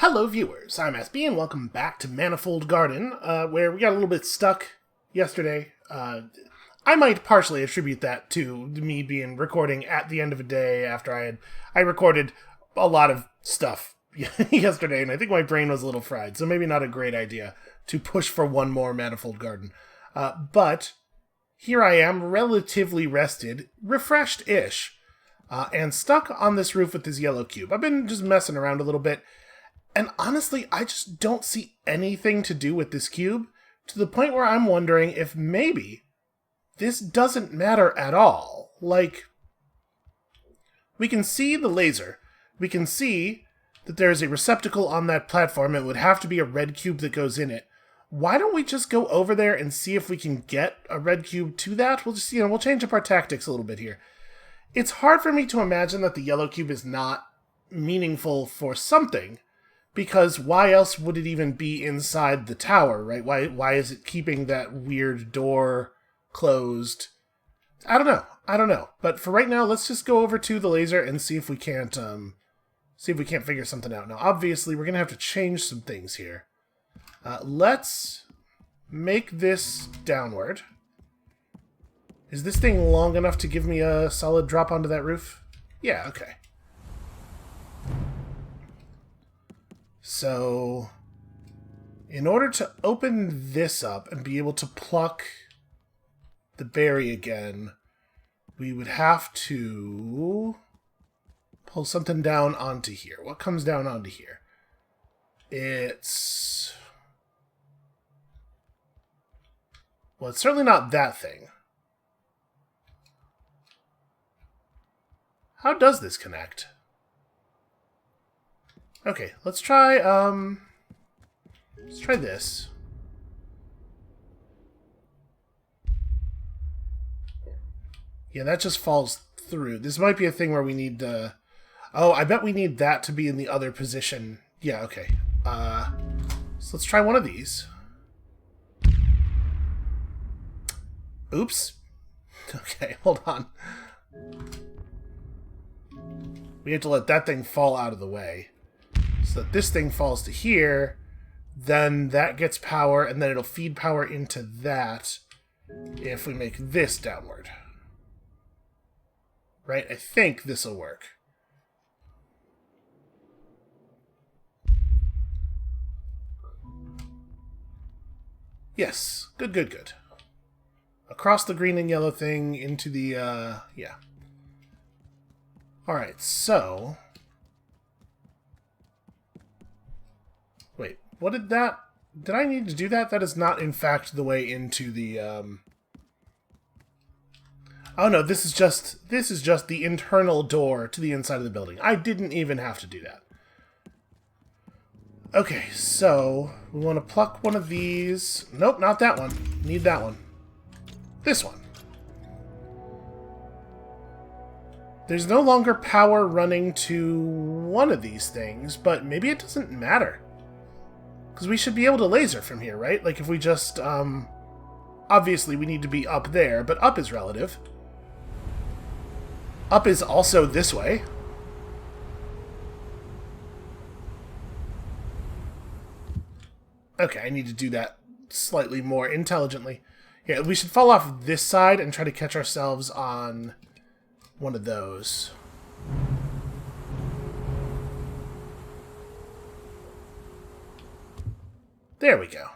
Hello viewers, I'm SB and welcome back to Manifold Garden, where we got a little bit stuck yesterday. I might partially attribute that to me being recording at the end of a day after I recorded a lot of stuff yesterday, and I think my brain was a little fried, so maybe not a great idea to push for one more Manifold Garden. But here I am, relatively rested, refreshed-ish, and stuck on this roof with this yellow cube. I've been just messing around a little bit. And honestly, I just don't see anything to do with this cube, to the point where I'm wondering if maybe this doesn't matter at all. Like, we can see the laser. We can see that there is a receptacle on that platform. It would have to be a red cube that goes in it. Why don't we just go over there and see if we can get a red cube to that? We'll just, we'll change up our tactics a little bit here. It's hard for me to imagine that the yellow cube is not meaningful for something. Because why else would it even be inside the tower, right? Why is it keeping that weird door closed? I don't know. But for right now, let's just go over to the laser and see if we can't figure something out. Now, obviously, we're gonna have to change some things here. Let's make this downward. Is this thing long enough to give me a solid drop onto that roof? Yeah, okay. So, in order to open this up and be able to pluck the berry again, we would have to pull something down onto here. What comes down onto here? It's certainly not that thing. How does this connect? Okay, let's try this. Yeah, that just falls through. This might be a thing where we need to... Oh, I bet we need that to be in the other position. Yeah, okay. So let's try one of these. Oops. Okay, hold on. We have to let that thing fall out of the way. So that this thing falls to here, then that gets power, and then it'll feed power into that if we make this downward. Right? I think this'll work. Yes. Good. Across the green and yellow thing into the, yeah. Alright, so... Wait, what did that... Did I need to do that? That is not, in fact, the way into the, Oh, no, this is just the internal door to the inside of the building. I didn't even have to do that. Okay, so we want to pluck one of these. Nope, not that one. Need that one. This one. There's no longer power running to one of these things, but maybe it doesn't matter. Because we should be able to laser from here, right? Like if we just, obviously we need to be up there, but up is relative. Up is also this way. Okay, I need to do that slightly more intelligently. Yeah, we should fall off this side and try to catch ourselves on one of those. There we go.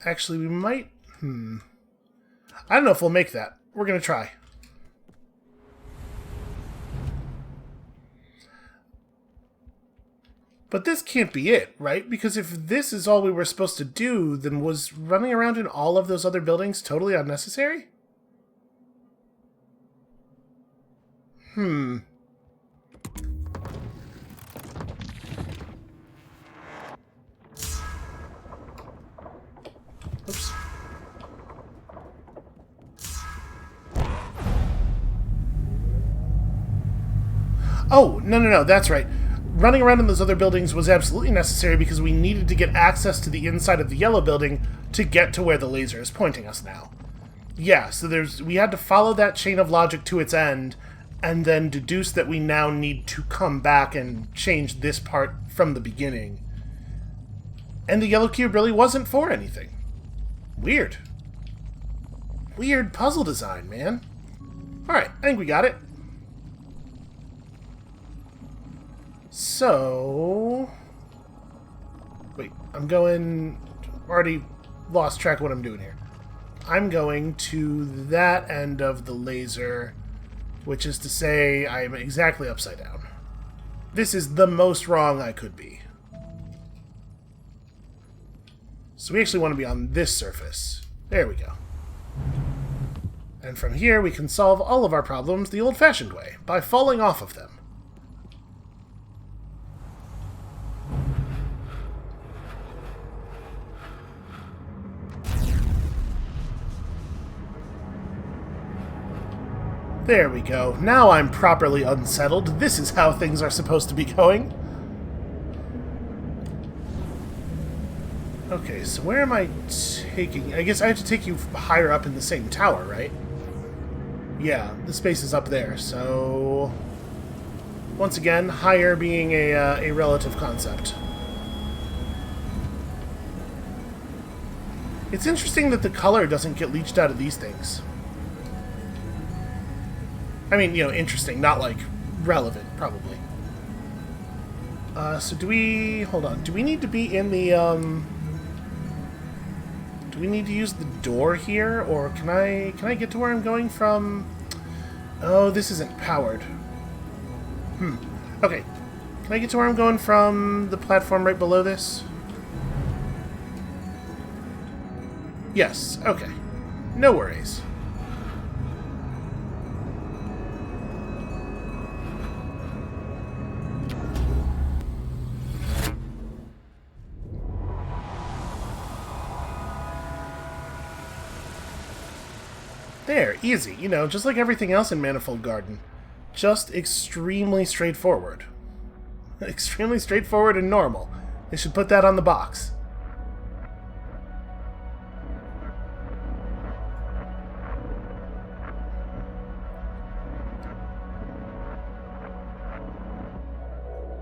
Actually, we might... I don't know if we'll make that. We're going to try. But this can't be it, right? Because if this is all we were supposed to do, then was running around in all of those other buildings totally unnecessary? Oops. Oh, no, that's right. Running around in those other buildings was absolutely necessary because we needed to get access to the inside of the yellow building to get to where the laser is pointing us now. Yeah, so we had to follow that chain of logic to its end, and then deduce that we now need to come back and change this part from the beginning. And the yellow cube really wasn't for anything. Weird. Weird puzzle design, man. Alright, I think we got it. So... Wait, I'm going... Already lost track of what I'm doing here. I'm going to that end of the laser, which is to say I'm exactly upside down. This is the most wrong I could be. So we actually want to be on this surface. There we go. And from here we can solve all of our problems the old-fashioned way, by falling off of them. There we go. Now I'm properly unsettled. This is how things are supposed to be going. Okay, so where am I taking... I guess I have to take you higher up in the same tower, right? Yeah, the space is up there, so... Once again, higher being a relative concept. It's interesting that the color doesn't get leached out of these things. I mean, you know, interesting, not, like, relevant, probably. So do we... Hold on. Do we need to be in the, Do we need to use the door here, or can I get to where I'm going from? Oh, this isn't powered. Okay. Can I get to where I'm going from the platform right below this? Yes, okay. No worries. There, easy. You know, just like everything else in Manifold Garden. Just extremely straightforward. Extremely straightforward and normal. They should put that on the box.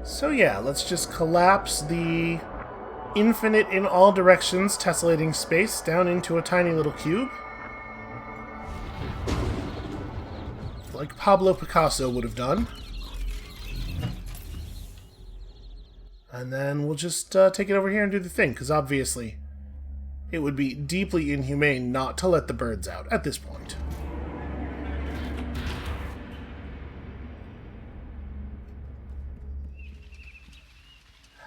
So yeah, let's just collapse the infinite in all directions tessellating space down into a tiny little cube. Like Pablo Picasso would have done. And then we'll just take it over here and do the thing, because obviously it would be deeply inhumane not to let the birds out at this point.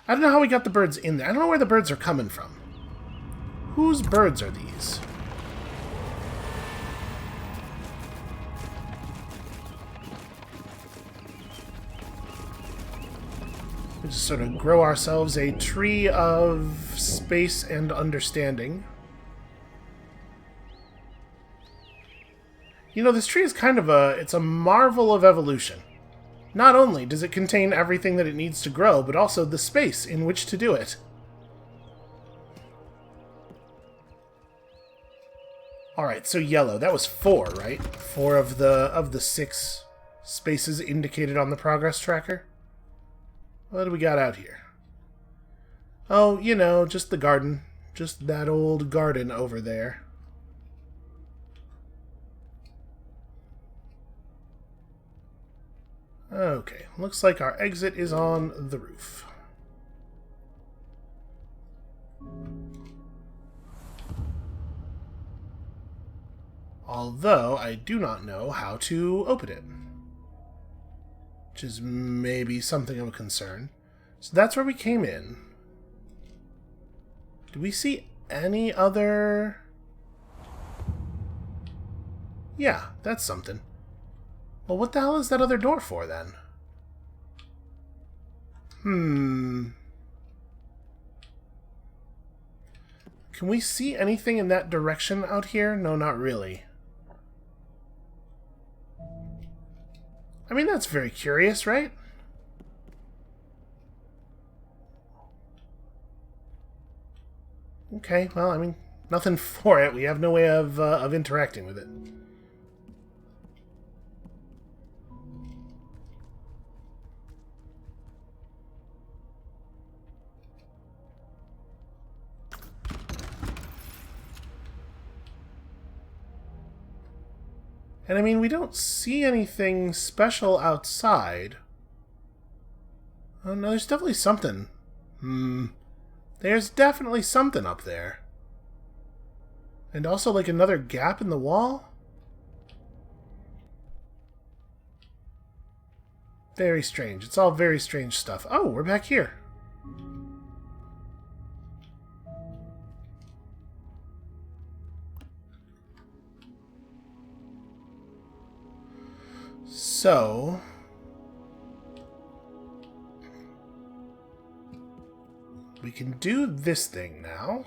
I don't know how we got the birds in there. I don't know where the birds are coming from. Whose birds are these? We just sort of grow ourselves a tree of space and understanding. You know, this tree is kind of it's a marvel of evolution. Not only does it contain everything that it needs to grow, but also the space in which to do it. Alright, so yellow. That was 4, right? 4 of the 6 spaces indicated on the progress tracker. What do we got out here? Oh, you know, just the garden. Just that old garden over there. Okay, looks like our exit is on the roof. Although, I do not know how to open it. Which is maybe something of a concern. So that's where we came in. Do we see any other... Yeah, that's something. Well, what the hell is that other door for, then? Can we see anything in that direction out here? No, not really. I mean, that's very curious, right? Okay, well, I mean, nothing for it. We have no way of interacting with it. And I mean, we don't see anything special outside. Oh no, there's definitely something. There's definitely something up there. And also like another gap in the wall? Very strange. It's all very strange stuff. Oh, we're back here. So... we can do this thing now.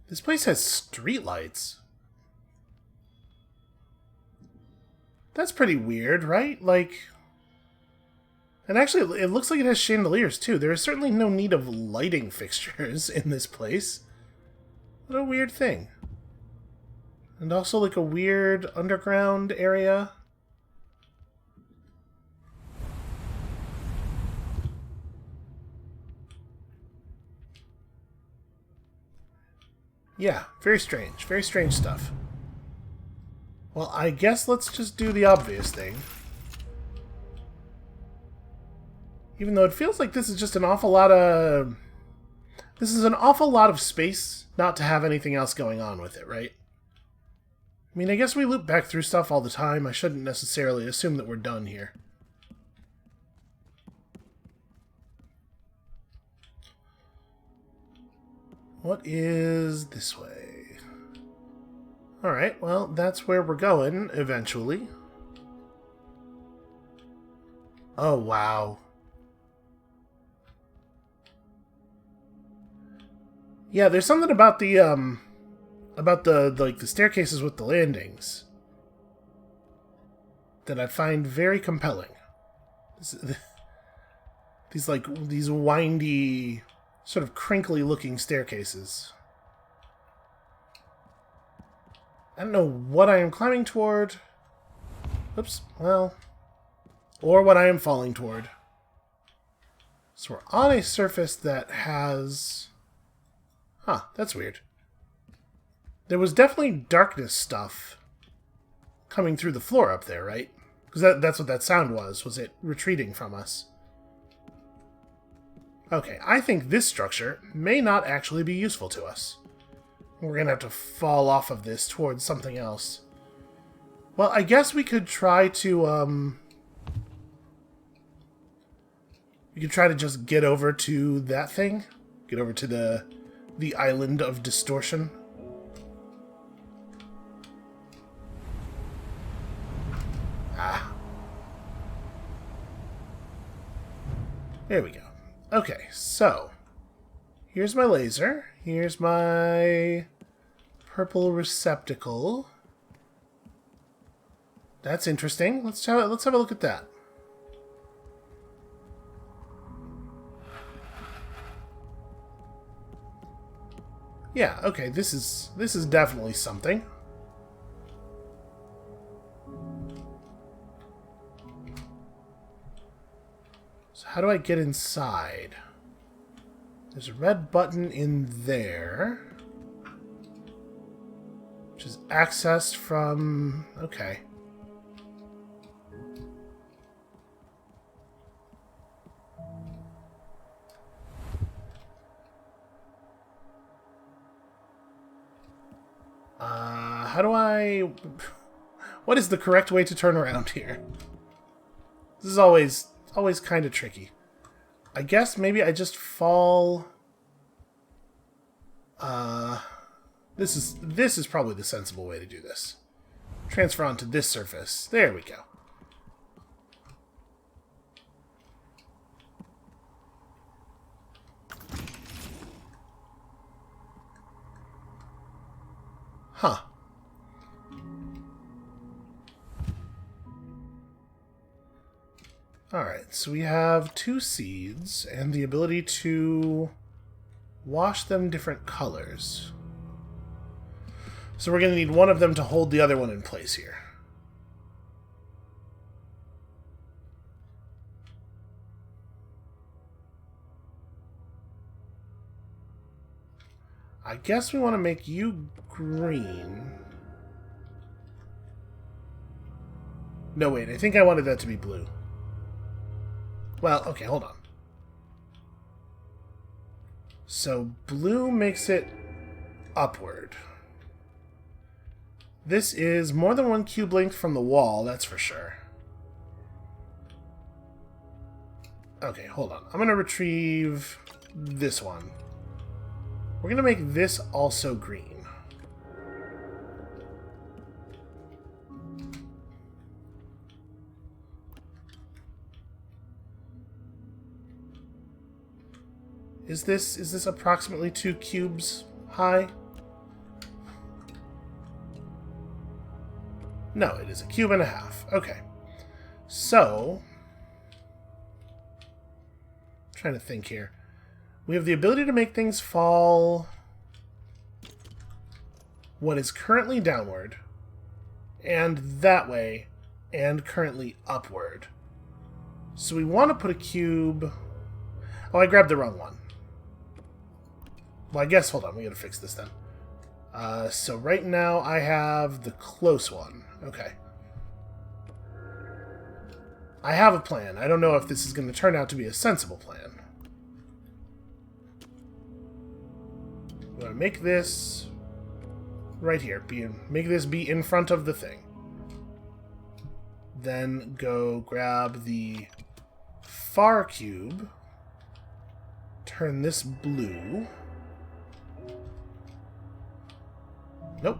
This place has streetlights. That's pretty weird, right? Like... and actually, it looks like it has chandeliers, too. There is certainly no need of lighting fixtures in this place. What a weird thing. And also, like, a weird underground area. Yeah, very strange stuff. Well, I guess let's just do the obvious thing. Even though it feels like this is just an awful lot of... this is an awful lot of space not to have anything else going on with it, right? I mean, I guess we loop back through stuff all the time. I shouldn't necessarily assume that we're done here. What is this way? Alright, well, that's where we're going, eventually. Oh, wow. Yeah, there's something about the staircases with the landings that I find very compelling. These windy, sort of crinkly looking staircases. I don't know what I am climbing toward. Oops, well, or what I am falling toward. So we're on a surface that has... huh, that's weird. There was definitely darkness stuff coming through the floor up there, right? Because that's what that sound was it retreating from us? Okay, I think this structure may not actually be useful to us. We're going to have to fall off of this towards something else. Well, I guess we could try to, we could try to just get over to that thing. Get over to the island of distortion. Ah. There we go. Okay, so here's my laser. Here's my purple receptacle. That's interesting. Let's have a look at that. Yeah, okay, this is definitely something. So how do I get inside? There's a red button in there, which is accessed from... okay. How do I... what is the correct way to turn around here? This is always kind of tricky. I guess maybe I just fall... This is probably the sensible way to do this. Transfer onto this surface. There we go. Huh. Alright, so we have 2 seeds and the ability to wash them different colors. So we're going to need one of them to hold the other one in place here. I guess we want to make you green. No, wait, I think I wanted that to be blue. Well, okay, hold on. So blue makes it upward. This is more than 1 cube length from the wall, that's for sure. Okay, hold on. I'm going to retrieve this one. We're going to make this also green. Is this approximately 2 cubes high? No, it is 1.5 cubes. Okay. So, I'm trying to think here. We have the ability to make things fall what is currently downward, and that way, and currently upward. So we want to put a cube... Oh, I grabbed the wrong one. Well, I guess, hold on, we gotta fix this then. So right now I have the close one. Okay. I have a plan. I don't know if this is going to turn out to be a sensible plan. I'm going to make this right here. Make this be in front of the thing. Then go grab the far cube. Turn this blue. Nope.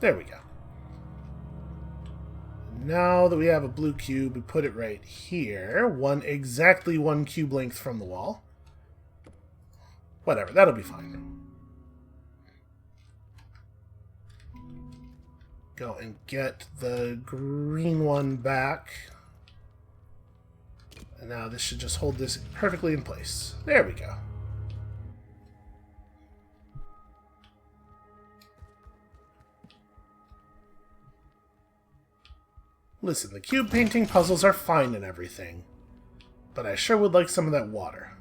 There we go. Now that we have a blue cube, we put it right here. Exactly 1 cube length from the wall. Whatever, that'll be fine. Go and get the green one back. And now this should just hold this perfectly in place. There we go. Listen, the cube painting puzzles are fine and everything, but I sure would like some of that water.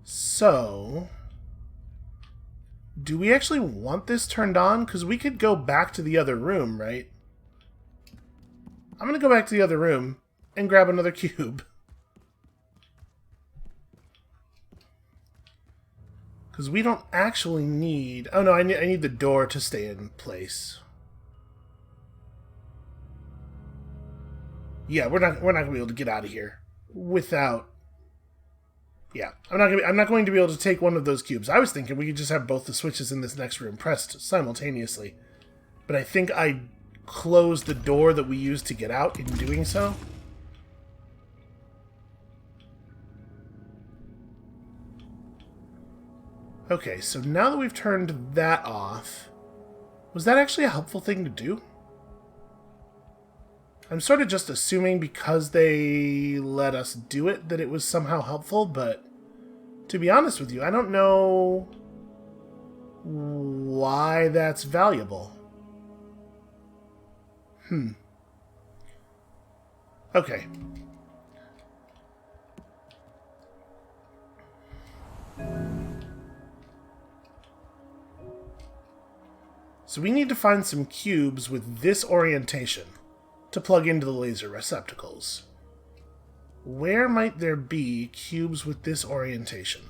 So, do we actually want this turned on? Because we could go back to the other room, right? I'm going to go back to the other room and grab another cube. Because we don't actually need... Oh no, I need the door to stay in place. Yeah, we're not gonna be able to get out of here without. Yeah, I'm not going to be able to take one of those cubes. I was thinking we could just have both the switches in this next room pressed simultaneously, but I think I closed the door that we used to get out in doing so. Okay, so now that we've turned that off, was that actually a helpful thing to do? I'm sort of just assuming because they let us do it that it was somehow helpful, but to be honest with you, I don't know why that's valuable. Okay. So we need to find some cubes with this orientation to plug into the laser receptacles. Where might there be cubes with this orientation?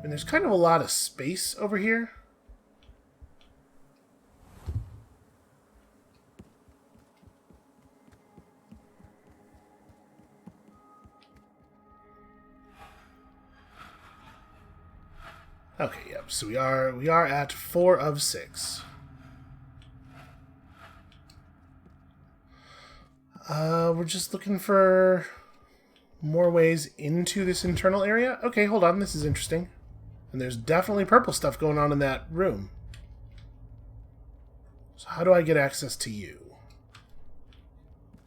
And there's kind of a lot of space over here. Okay, yep, so we are at 4 of 6. We're just looking for more ways into this internal area. Okay, hold on, this is interesting. And there's definitely purple stuff going on in that room. So how do I get access to you?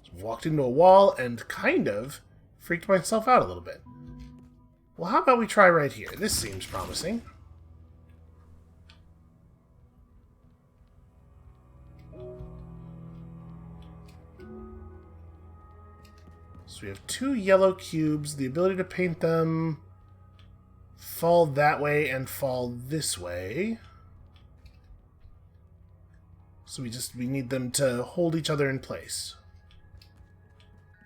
So I've walked into a wall and kind of freaked myself out a little bit. Well, how about we try right here? This seems promising. So we have 2 yellow cubes, the ability to paint them fall that way and fall this way. So we need them to hold each other in place.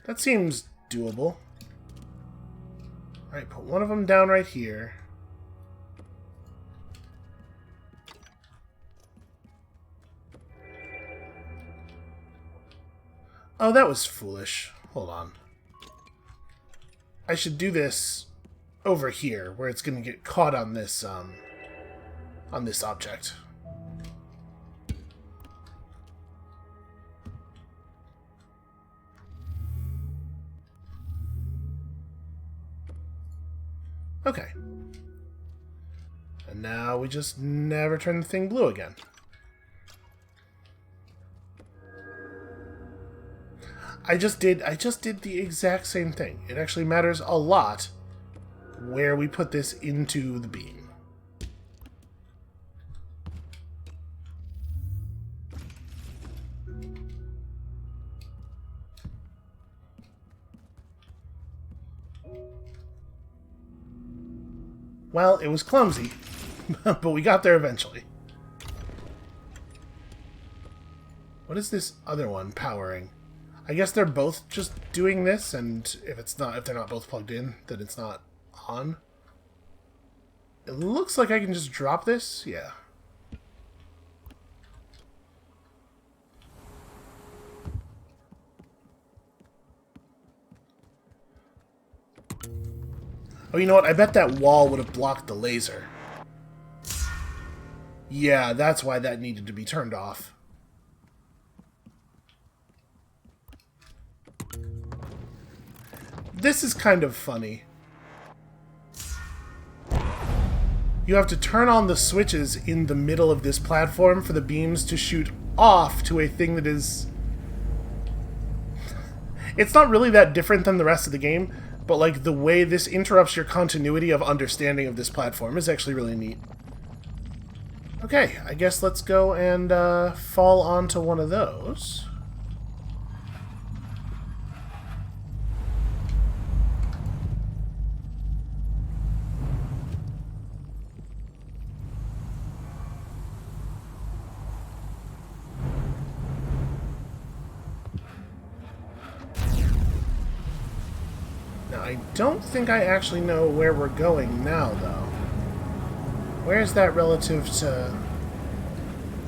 That seems doable. Alright, put one of them down right here. Oh, that was foolish. Hold on. I should do this over here, where it's going to get caught on this object. Okay. And now we just never turn the thing blue again. I just did the exact same thing. It actually matters a lot where we put this into the beam. Well, it was clumsy, but we got there eventually. What is this other one powering? I guess they're both just doing this, and if they're not both plugged in, then it's not on. It looks like I can just drop this. Yeah. Oh, you know what? I bet that wall would have blocked the laser. Yeah, that's why that needed to be turned off. This is kind of funny. You have to turn on the switches in the middle of this platform for the beams to shoot off to a thing that is... It's not really that different than the rest of the game, but like the way this interrupts your continuity of understanding of this platform is actually really neat. Okay, I guess let's go and fall onto one of those. I don't think I actually know where we're going now, though. Where's that relative to...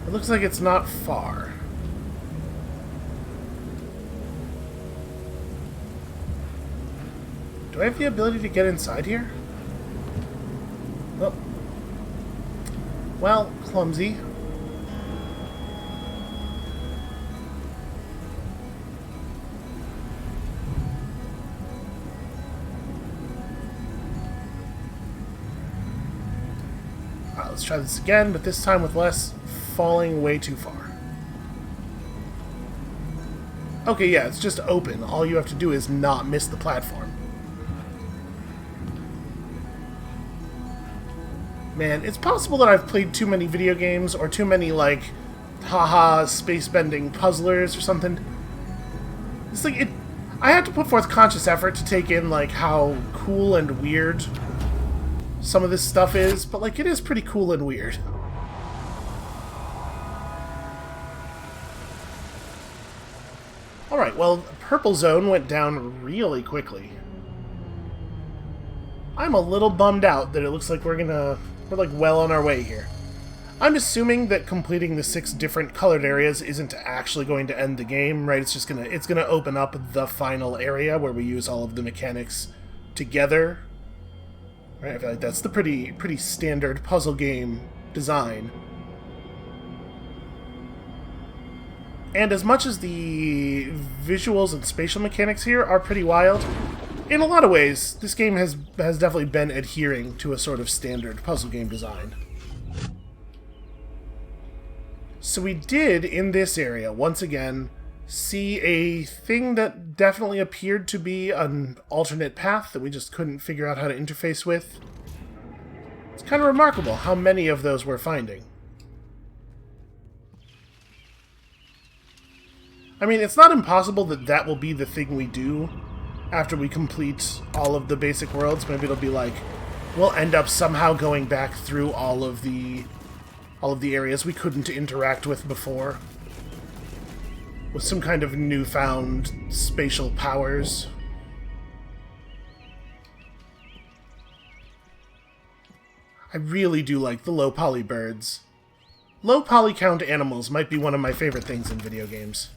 It looks like it's not far. Do I have the ability to get inside here? Oh. Well, clumsy. Let's try this again, but this time with less falling way too far. Okay, yeah, it's just open. All you have to do is not miss the platform. Man, it's possible that I've played too many video games or too many, like, haha, space-bending puzzlers or something. It's like, I have to put forth conscious effort to take in, like, how cool and weird some of this stuff is, but like it is pretty cool and weird. Alright, well, purple zone went down really quickly. I'm a little bummed out that it looks like we're like well on our way here. I'm assuming that completing the 6 different colored areas isn't actually going to end the game, right? It's gonna open up the final area where we use all of the mechanics together. Right, I feel like that's the pretty standard puzzle game design. And as much as the visuals and spatial mechanics here are pretty wild, in a lot of ways, this game has definitely been adhering to a sort of standard puzzle game design. So we did, in this area, once again, see a thing that definitely appeared to be an alternate path that we just couldn't figure out how to interface with. It's kind of remarkable how many of those we're finding. I mean, it's not impossible that that will be the thing we do after we complete all of the basic worlds. Maybe it'll be like, we'll end up somehow going back through all of the areas we couldn't interact with before, with some kind of newfound spatial powers. I really do like the low poly birds. Low poly count animals might be one of my favorite things in video games.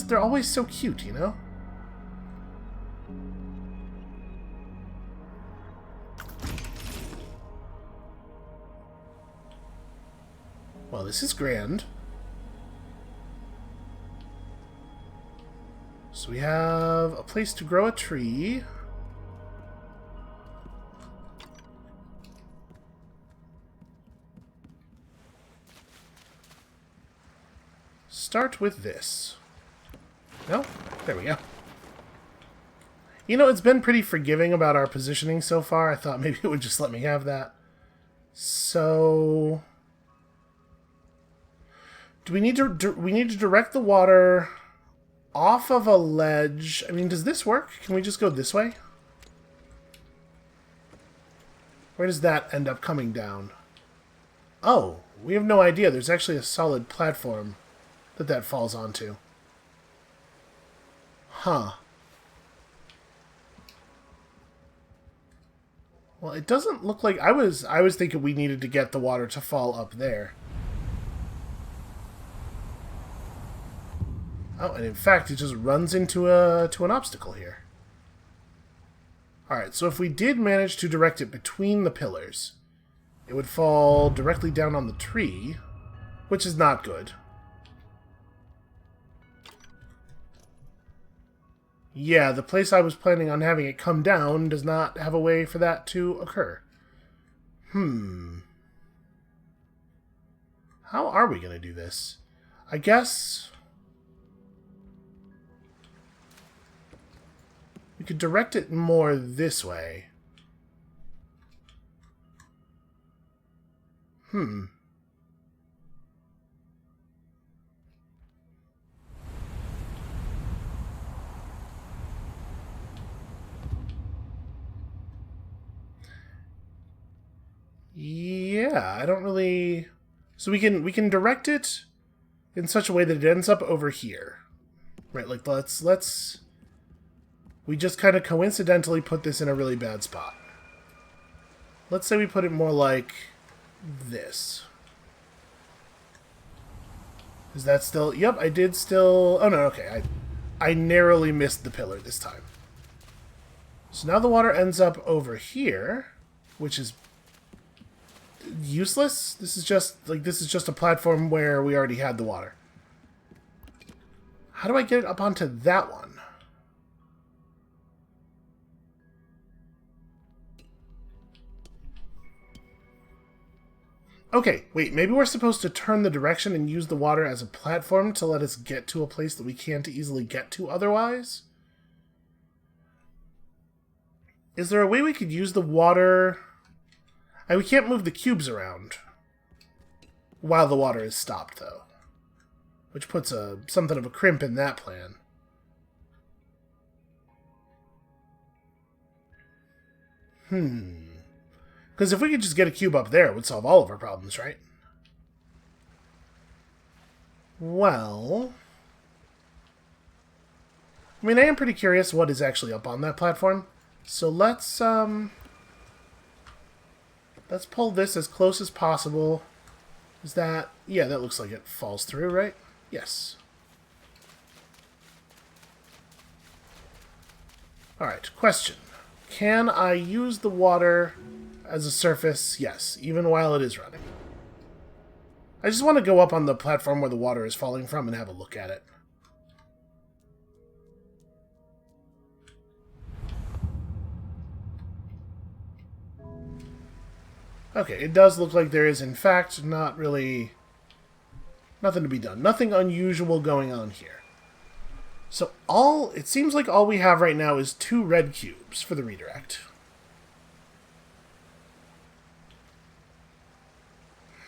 They're always so cute, you know? Well, this is grand. So we have a place to grow a tree. Start with this. No? There we go. You know, it's been pretty forgiving about our positioning so far. I thought maybe it would just let me have that. So... we need to direct the water off of a ledge. I mean, does this work? Can we just go this way? Where does that end up coming down? Oh, we have no idea. There's actually a solid platform that falls onto. Huh. Well, it doesn't look like... I was thinking we needed to get the water to fall up there. Oh, and in fact, it just runs into an obstacle here. Alright, so if we did manage to direct it between the pillars, it would fall directly down on the tree, which is not good. Yeah, the place I was planning on having it come down does not have a way for that to occur. How are we going to do this? I guess... we could direct it more this way. Yeah, I don't really... So we can direct it in such a way that it ends up over here. Right, like let's... we just kind of coincidentally put this in a really bad spot. Let's say we put it more like this. Is that still... Yep, I did still... Oh, no, okay. I narrowly missed the pillar this time. So now the water ends up over here, which is useless. This is just a platform where we already had the water. How do I get it up onto that one? Okay, wait, maybe we're supposed to turn the direction and use the water as a platform to let us get to a place that we can't easily get to otherwise? Is there a way we could use the water... we can't move the cubes around while the water is stopped, though. Which puts something of a crimp in that plan. Because if we could just get a cube up there, it would solve all of our problems, right? Well... I mean, I am pretty curious what is actually up on that platform. So let's pull this as close as possible. Is that... yeah, that looks like it falls through, right? Yes. Alright, question. Can I use the water as a surface? Yes, even while it is running. I just want to go up on the platform where the water is falling from and have a look at it. Okay, it does look like there is, in fact, not really... nothing to be done. Nothing unusual going on here. So it seems like all we have right now is 2 red cubes for the redirect.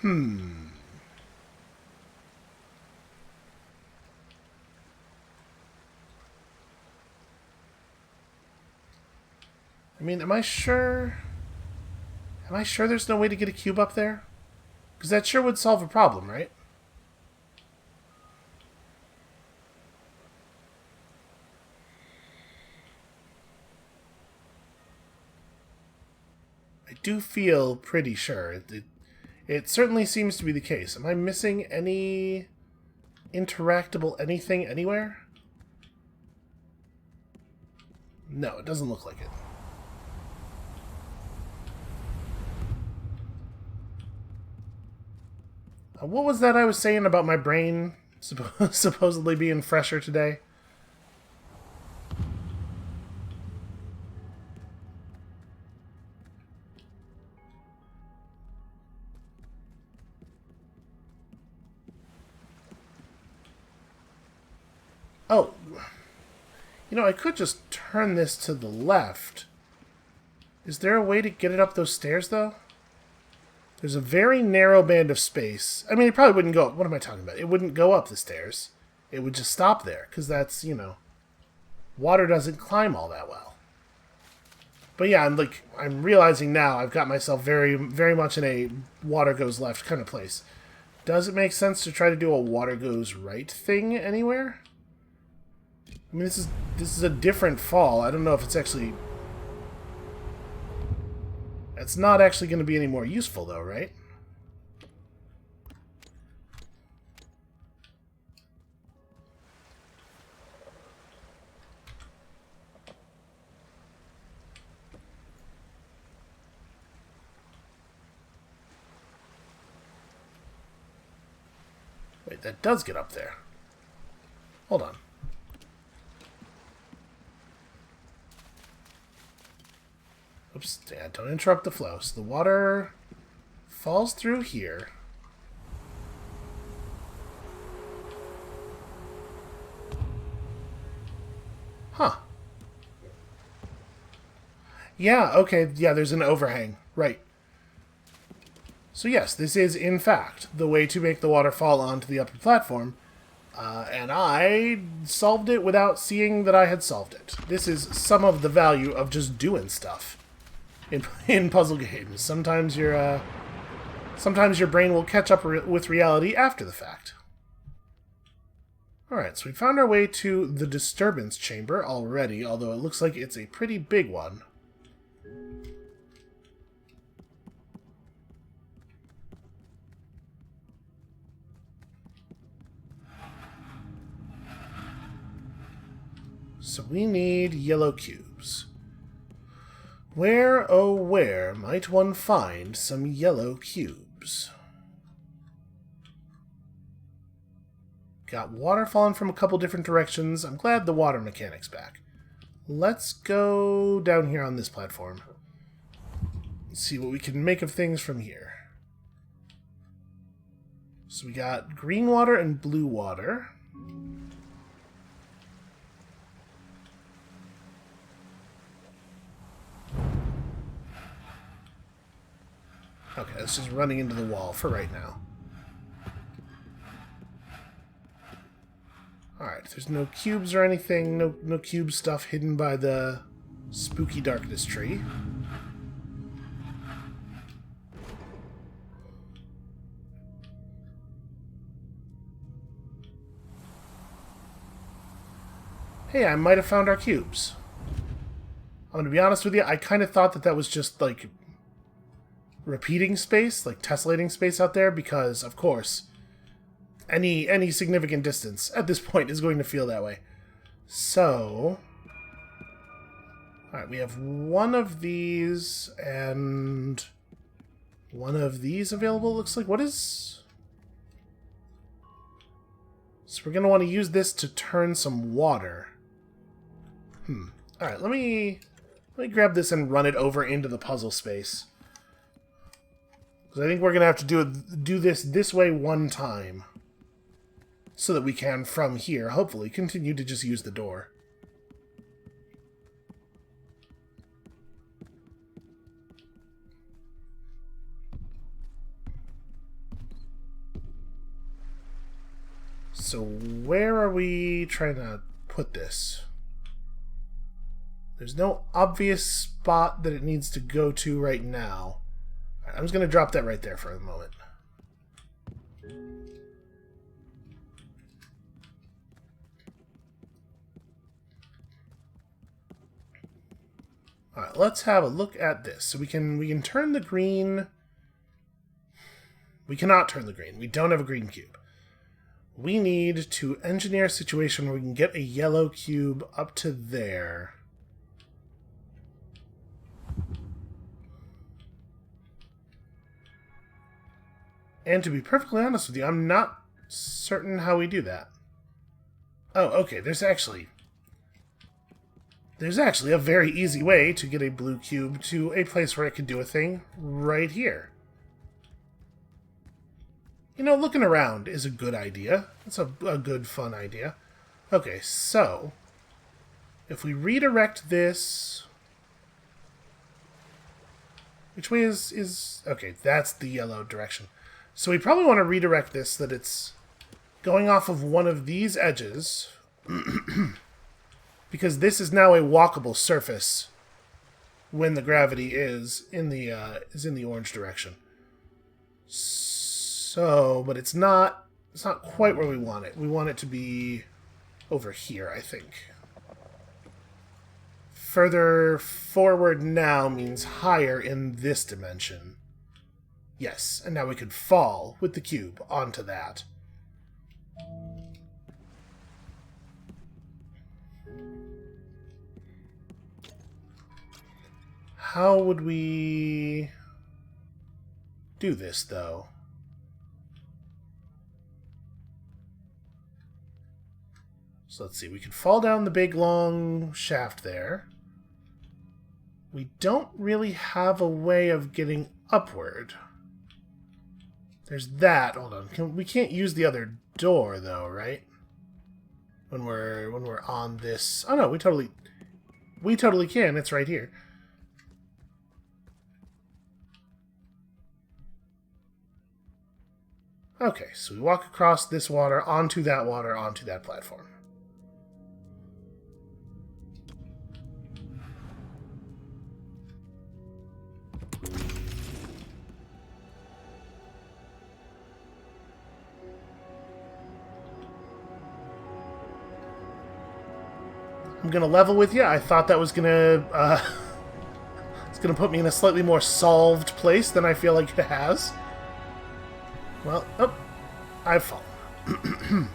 I mean, am I sure... am I sure there's no way to get a cube up there? Because that sure would solve a problem, right? I do feel pretty sure. It certainly seems to be the case. Am I missing any interactable anything anywhere? No, it doesn't look like it. What was that I was saying about my brain supposedly being fresher today? Oh, you know, I could just turn this to the left. Is there a way to get it up those stairs, though? There's a very narrow band of space. I mean, it probably wouldn't go up. What am I talking about? It wouldn't go up the stairs. It would just stop there, because that's, you know, water doesn't climb all that well. But yeah, I'm realizing now I've got myself very, very much in a water goes left kind of place. Does it make sense to try to do a water goes right thing anywhere? I mean, this is a different fall. I don't know if it's actually... it's not actually going to be any more useful, though, right? Wait, that does get up there. Hold on. Oops, yeah, don't interrupt the flow. So the water falls through here. Huh. Yeah, okay, yeah, there's an overhang. Right. So yes, this is, in fact, the way to make the water fall onto the upper platform. And I solved it without seeing that I had solved it. This is some of the value of just doing stuff in puzzle games. Sometimes your brain will catch up with reality after the fact. Alright, so we found our way to the Disturbance Chamber already, although it looks like it's a pretty big one. So we need yellow cubes. Where, oh where, might one find some yellow cubes? Got water falling from a couple different directions. I'm glad the water mechanic's back. Let's go down here on this platform. See what we can make of things from here. So we got green water and blue water. Okay, this is running into the wall for right now. Alright, there's no cubes or anything, no cube stuff hidden by the spooky darkness tree. Hey, I might have found our cubes. I'm gonna be honest with you, I kind of thought that was just, like, repeating space, like tessellating space out there, because, of course, any significant distance at this point is going to feel that way. So, alright, we have one of these and one of these available, looks like. What is... so we're going to want to use this to turn some water. Alright, let me grab this and run it over into the puzzle space. Because I think we're going to have to do this way one time. So that we can, from here, hopefully, continue to just use the door. So where are we trying to put this? There's no obvious spot that it needs to go to right now. I'm just going to drop that right there for a moment. Alright, let's have a look at this. So we can turn the green. We cannot turn the green. We don't have a green cube. We need to engineer a situation where we can get a yellow cube up to there. And to be perfectly honest with you, I'm not certain how we do that. Oh, okay, there's actually a very easy way to get a blue cube to a place where it can do a thing right here. You know, looking around is a good idea. It's a good, fun idea. Okay, so if we redirect this... Which way is... Okay, that's the yellow direction. So we probably want to redirect this so that it's going off of one of these edges... Because this is now a walkable surface when the gravity is in the orange direction. So, but it's not quite where we want it. We want it to be over here, I think. Further forward now means higher in this dimension. Yes, and now we could fall with the cube onto that. How would we do this, though? So let's see. We could fall down the big, long shaft there. We don't really have a way of getting upward. There's that. Hold on. We can't use the other door, though, right? When we're on this... Oh, no. We totally can. It's right here. Okay, so we walk across this water, onto that platform. I'm gonna level with you. I thought that was gonna, it's gonna put me in a slightly more solved place than I feel like it has. Well, oh, I've fallen.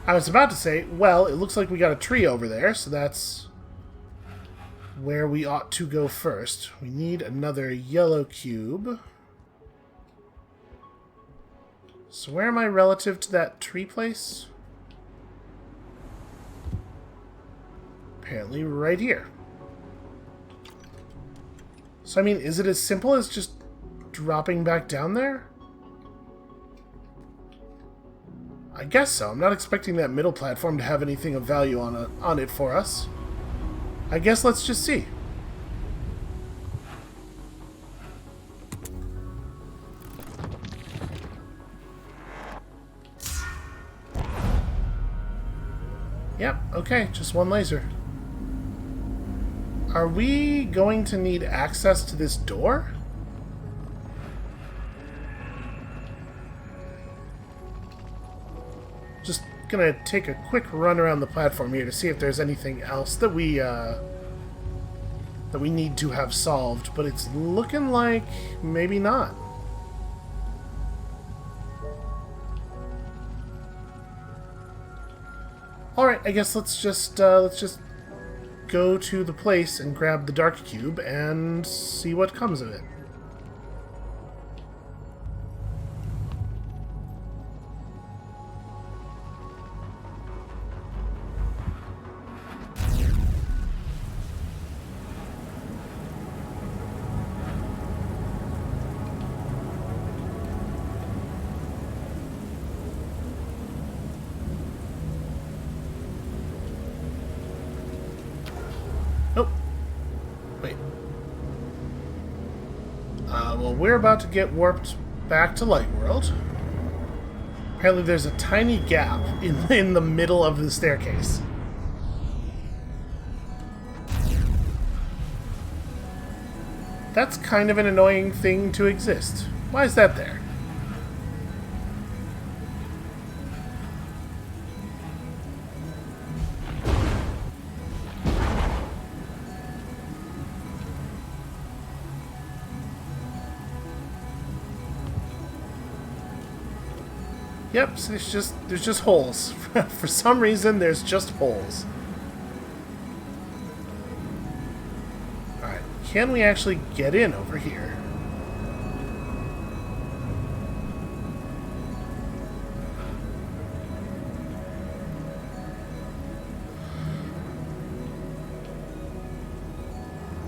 I was about to say, well, it looks like we got a tree over there, so that's where we ought to go first. We need another yellow cube. So where am I relative to that tree place? Apparently right here. So, I mean, is it as simple as just dropping back down there? I guess so. I'm not expecting that middle platform to have anything of value on it for us. I guess let's just see. Yep, okay, just one laser. Are we going to need access to this door? Just gonna take a quick run around the platform here to see if there's anything else that we need to have solved, but it's looking like maybe not. All right, I guess let's just go to the place and grab the dark cube and see what comes of it. we're about to get warped back to Light World. Apparently there's a tiny gap in the middle of the staircase. That's kind of an annoying thing to exist. Why is that there? Yep, so there's just holes. For some reason, there's just holes. Alright, can we actually get in over here?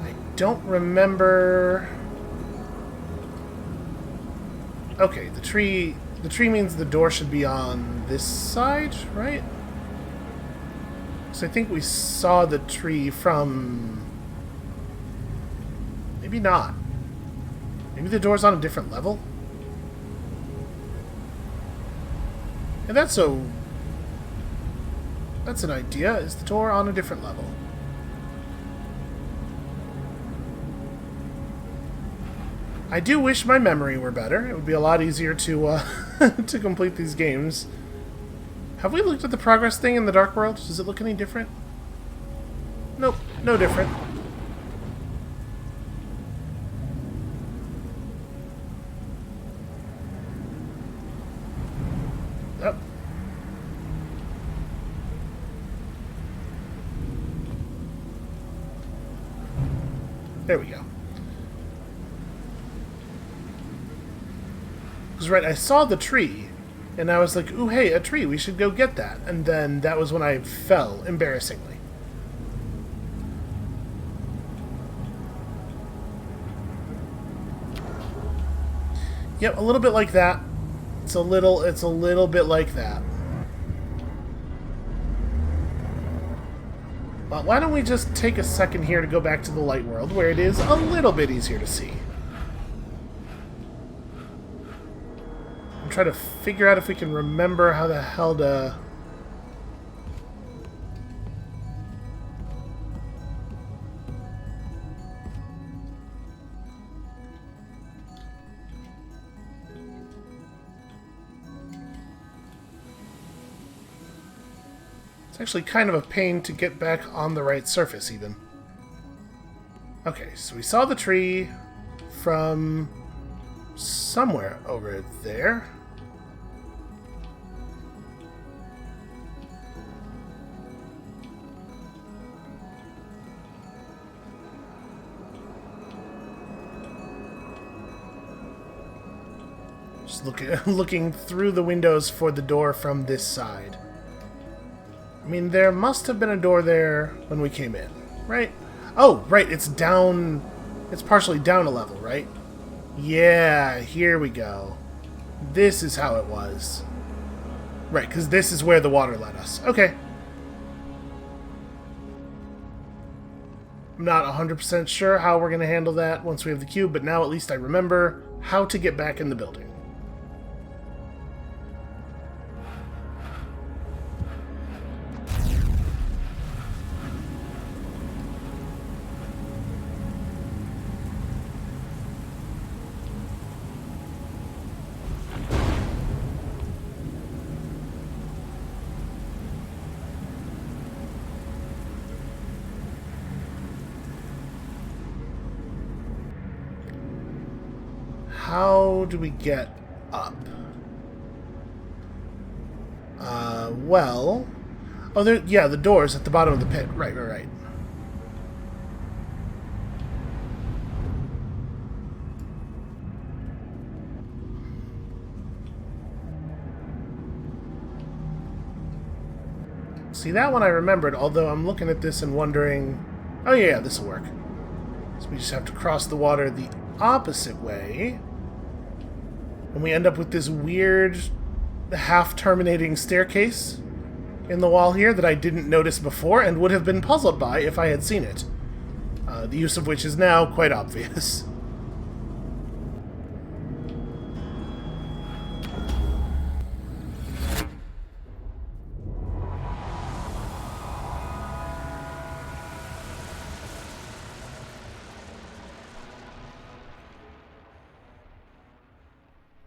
I don't remember... Okay, the tree means the door should be on this side, right? So I think we saw the tree from... Maybe not. Maybe the door's on a different level? And that's an idea. Is the door on a different level? I do wish my memory were better. It would be a lot easier to to complete these games. Have we looked at the progress thing in the Dark World? Does it look any different? Nope, no different. Yep. There we go. Because, right, I saw the tree, and I was like, ooh, hey, a tree, we should go get that. And then that was when I fell, embarrassingly. Yep, a little bit like that. It's a little bit like that. Well, why don't we just take a second here to go back to the Light World, where it is a little bit easier to see. Try to figure out if we can remember how the hell to... It's actually kind of a pain to get back on the right surface, even. Okay, so we saw the tree from somewhere over there. Just looking through the windows for the door from this side. I mean, there must have been a door there when we came in, right? Oh, right, it's down... It's partially down a level, right? Yeah, here we go. This is how it was. Right, because this is where the water led us. Okay. I'm not 100% sure how we're going to handle that once we have the cube, but now at least I remember how to get back in the building. How do we get up? Well... Oh, there, yeah, the door's at the bottom of the pit. Right. See, that one I remembered, although I'm looking at this and wondering... Oh, yeah, this will work. So we just have to cross the water the opposite way. And we end up with this weird half-terminating staircase in the wall here that I didn't notice before and would have been puzzled by if I had seen it. The use of which is now quite obvious.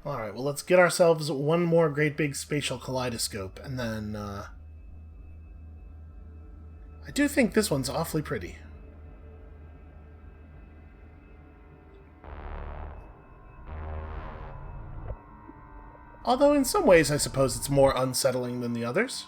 Alright, well, let's get ourselves one more great big spatial kaleidoscope, and then, I do think this one's awfully pretty. Although in some ways I suppose it's more unsettling than the others.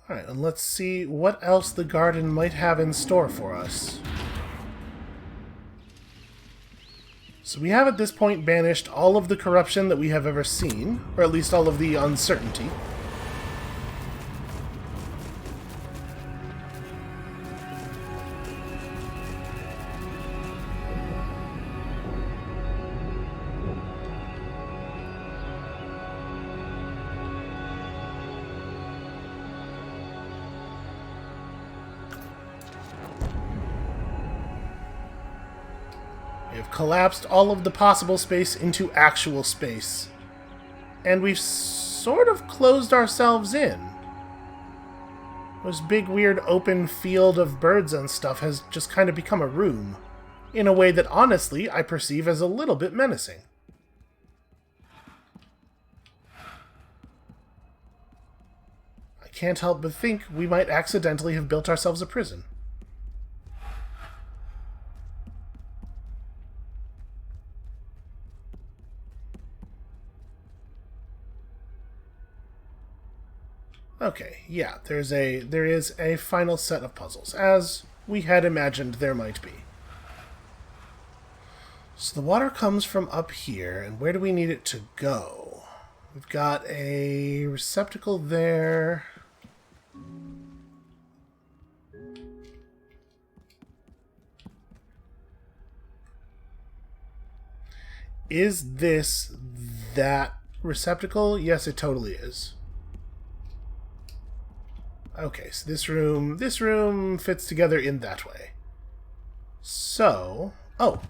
Alright, and let's see what else the garden might have in store for us. So we have at this point banished all of the corruption that we have ever seen, or at least all of the uncertainty. We have collapsed all of the possible space into actual space. And we've sort of closed ourselves in. This big weird open field of birds and stuff has just kind of become a room. In a way that honestly I perceive as a little bit menacing. I can't help but think we might accidentally have built ourselves a prison. Okay, yeah, there is a final set of puzzles, as we had imagined there might be. So the water comes from up here, and where do we need it to go? We've got a receptacle there. Is this that receptacle? Yes, it totally is. Okay, so this room fits together in that way. So, oh.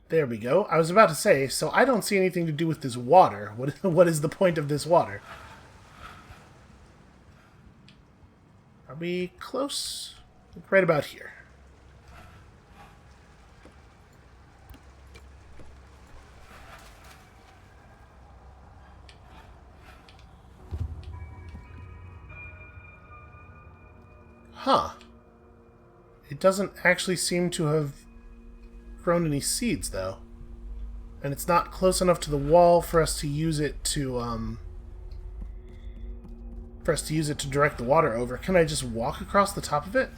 There we go. I was about to say, so I don't see anything to do with this water. What is the point of this water? Are we close? Right about here. Huh. It doesn't actually seem to have grown any seeds, though. And it's not close enough to the wall for us to use it to, direct the water over. Can I just walk across the top of it?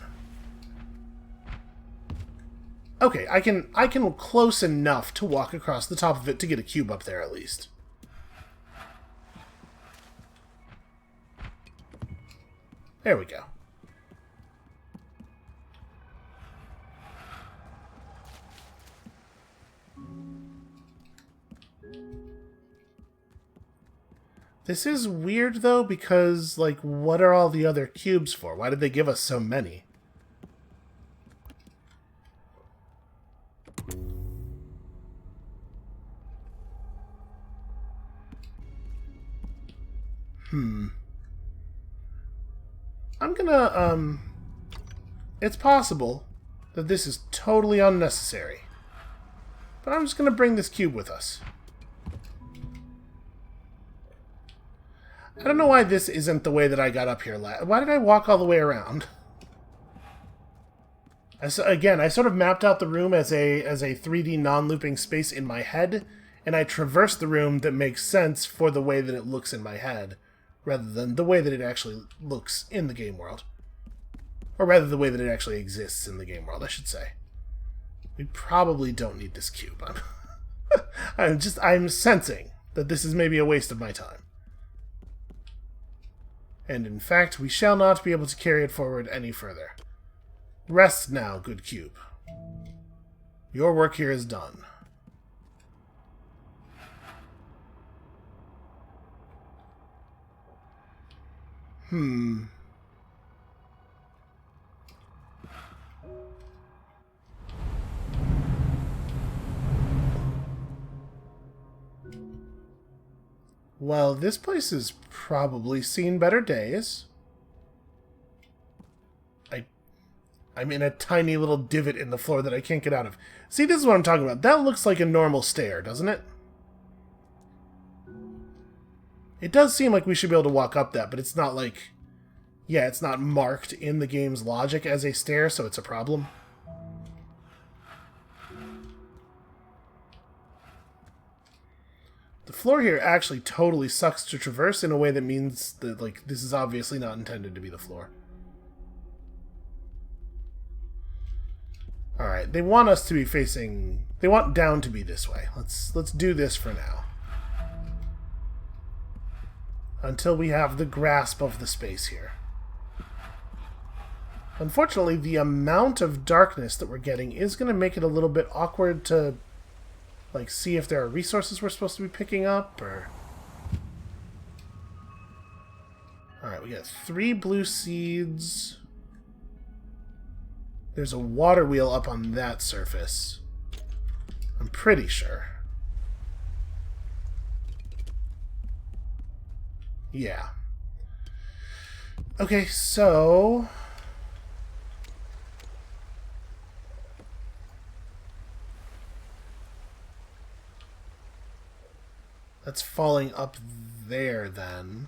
Okay, I can close enough to walk across the top of it to get a cube up there, at least. There we go. This is weird, though, because, like, what are all the other cubes for? Why did they give us so many? I'm gonna, it's possible that this is totally unnecessary. But I'm just gonna bring this cube with us. I don't know why this isn't the way that I got up here. Why did I walk all the way around? Again, I sort of mapped out the room as a 3D non-looping space in my head, and I traversed the room that makes sense for the way that it looks in my head, rather than the way that it actually looks in the game world. Or rather, the way that it actually exists in the game world, I should say. We probably don't need this cube. I'm sensing that this is maybe a waste of my time. And in fact, we shall not be able to carry it forward any further. Rest now, good cube. Your work here is done. Well, this place has probably seen better days. I'm in a tiny little divot in the floor that I can't get out of. See, this is what I'm talking about. That looks like a normal stair, doesn't it? It does seem like we should be able to walk up that, but it's not like... Yeah, it's not marked in the game's logic as a stair, so it's a problem. The floor here actually totally sucks to traverse in a way that means that, like, this is obviously not intended to be the floor. Alright, they want us to be facing... They want down to be this way. Let's do this for now. Until we have the grasp of the space here. Unfortunately, the amount of darkness that we're getting is going to make it a little bit awkward to, like, see if there are resources we're supposed to be picking up, or... Alright, we got 3 blue seeds. There's a water wheel up on that surface. I'm pretty sure. Yeah. Okay, so... That's falling up there, then.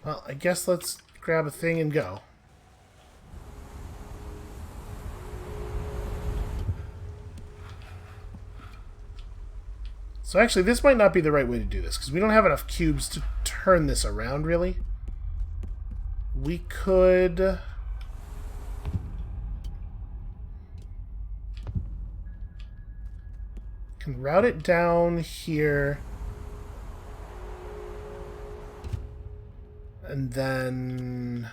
Well, I guess let's grab a thing and go. So actually, this might not be the right way to do this, because we don't have enough cubes to turn this around, really. We could... can route it down here. And then...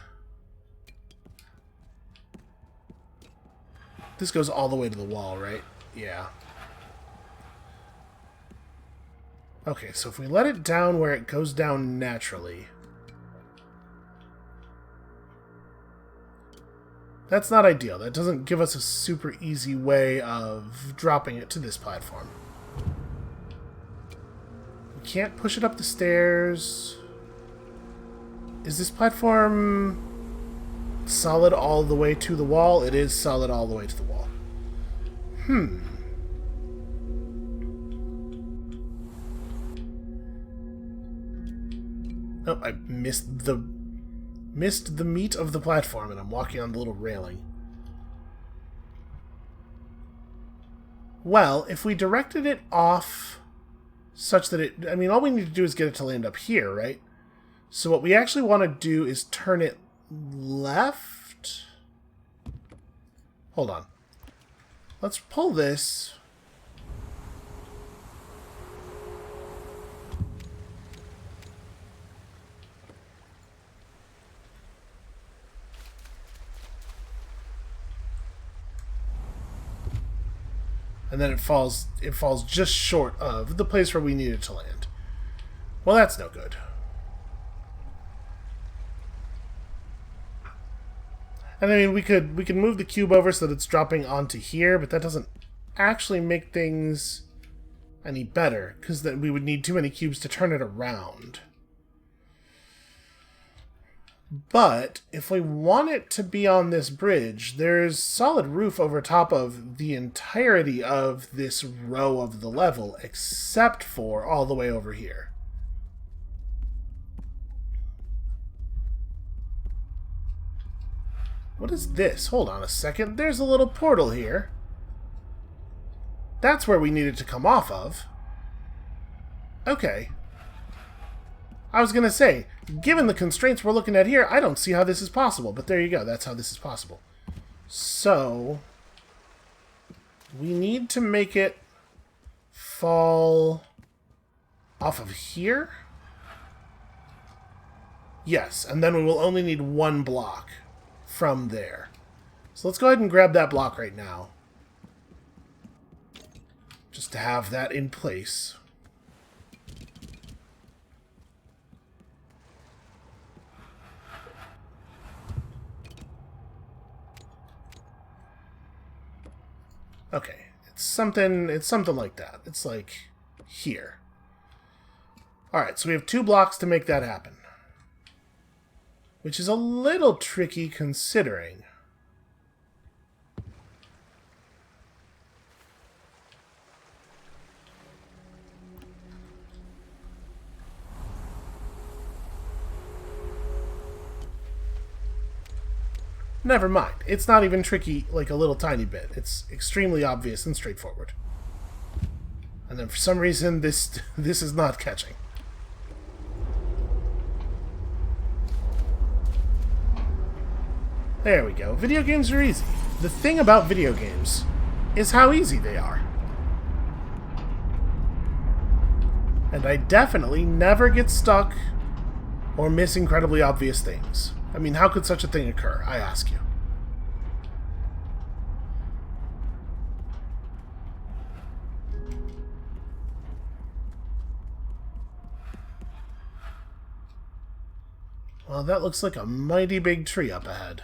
This goes all the way to the wall, right? Yeah. Okay, so if we let it down where it goes down naturally... That's not ideal. That doesn't give us a super easy way of dropping it to this platform. We can't push it up the stairs. Is this platform solid all the way to the wall? It is solid all the way to the wall. Oh, I missed the meat of the platform, and I'm walking on the little railing. Well, if we directed it off such that it... I mean, all we need to do is get it to land up here, right? So what we actually want to do is turn it left? Hold on. Let's pull this... And then it falls just short of the place where we need it to land. Well, that's no good. And I mean, we could move the cube over so that it's dropping onto here, but that doesn't actually make things any better, because then we would need too many cubes to turn it around. But if we want it to be on this bridge, there's solid roof over top of the entirety of this row of the level, except for all the way over here. What is this? Hold on a second. There's a little portal here. That's where we needed to come off of. Okay. I was going to say, given the constraints we're looking at here, I don't see how this is possible. But there you go. That's how this is possible. So, we need to make it fall off of here. Yes, and then we will only need one block from there. So let's go ahead and grab that block right now. Just to have that in place. Okay, it's something like that. It's like here. Alright, so we have 2 blocks to make that happen. Which is a little tricky considering. Never mind. It's not even tricky like a little tiny bit. It's extremely obvious and straightforward. And then for some reason this is not catching. There we go. Video games are easy. The thing about video games is how easy they are. And I definitely never get stuck or miss incredibly obvious things. I mean, how could such a thing occur, I ask you? Well, that looks like a mighty big tree up ahead.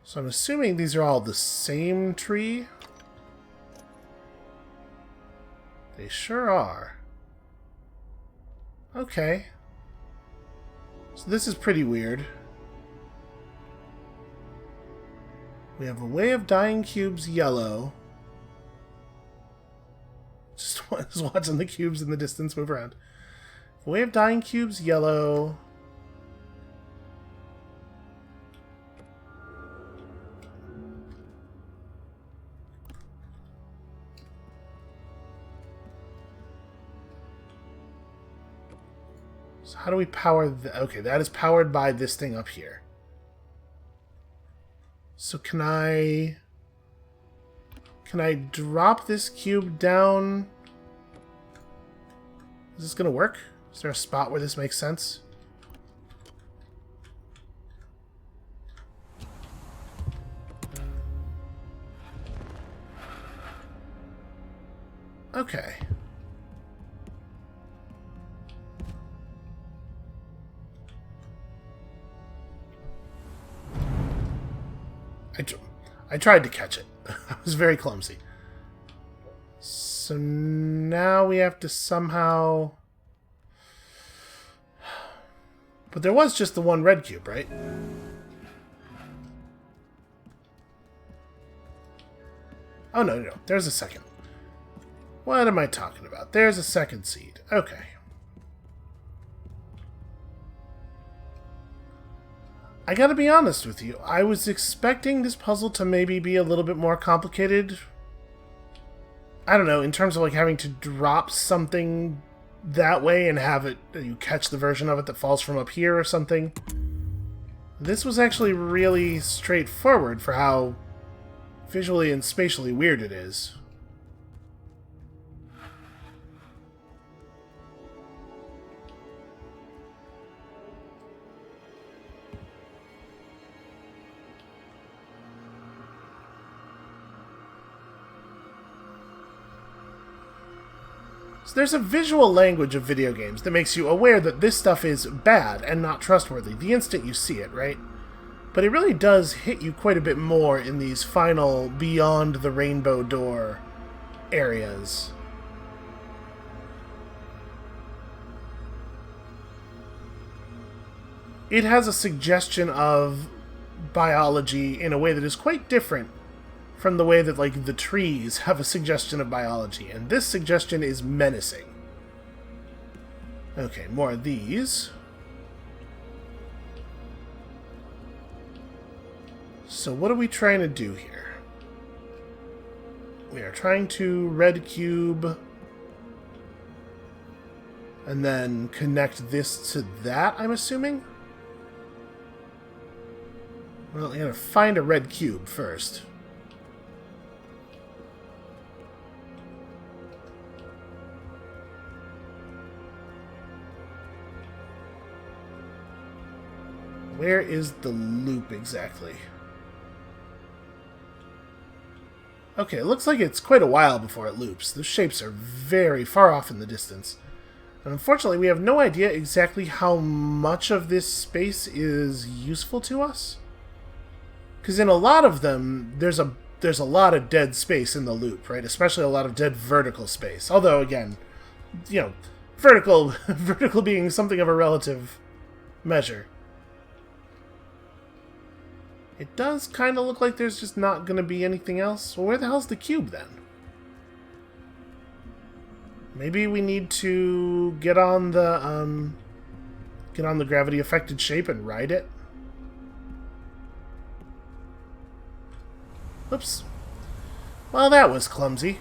So I'm assuming these are all the same tree. They sure are. Okay. So this is pretty weird. We have a way of dyeing cubes yellow. Just watching the cubes in the distance move around. A way of dyeing cubes yellow. So how do we power the... Okay, that is powered by this thing up here. So can I drop this cube down? Is this gonna work? Is there a spot where this makes sense? Okay. I tried to catch it. I was very clumsy. So now we have to somehow... But there was just the one red cube, right? Oh, no. There's a second. What am I talking about? There's a second seed. Okay. I gotta be honest with you, I was expecting this puzzle to maybe be a little bit more complicated. I don't know, in terms of like having to drop something that way and have it, you catch the version of it that falls from up here or something. This was actually really straightforward for how visually and spatially weird it is. So there's a visual language of video games that makes you aware that this stuff is bad and not trustworthy the instant you see it, right? But it really does hit you quite a bit more in these final beyond the rainbow door areas. It has a suggestion of biology in a way that is quite different from the way that, like, the trees have a suggestion of biology, and this suggestion is menacing. Okay, more of these. So what are we trying to do here? We are trying to red cube and then connect this to that, I'm assuming? Well, I gotta find a red cube first. Where is the loop exactly? Okay, it looks like it's quite a while before it loops. The shapes are very far off in the distance. And unfortunately, we have no idea exactly how much of this space is useful to us. Because in a lot of them, there's a lot of dead space in the loop, right? Especially a lot of dead vertical space. Although, again, you know, vertical being something of a relative measure. It does kind of look like there's just not going to be anything else. Well, where the hell's the cube, then? Maybe we need to get on the gravity-affected shape and ride it? Oops. Well, that was clumsy.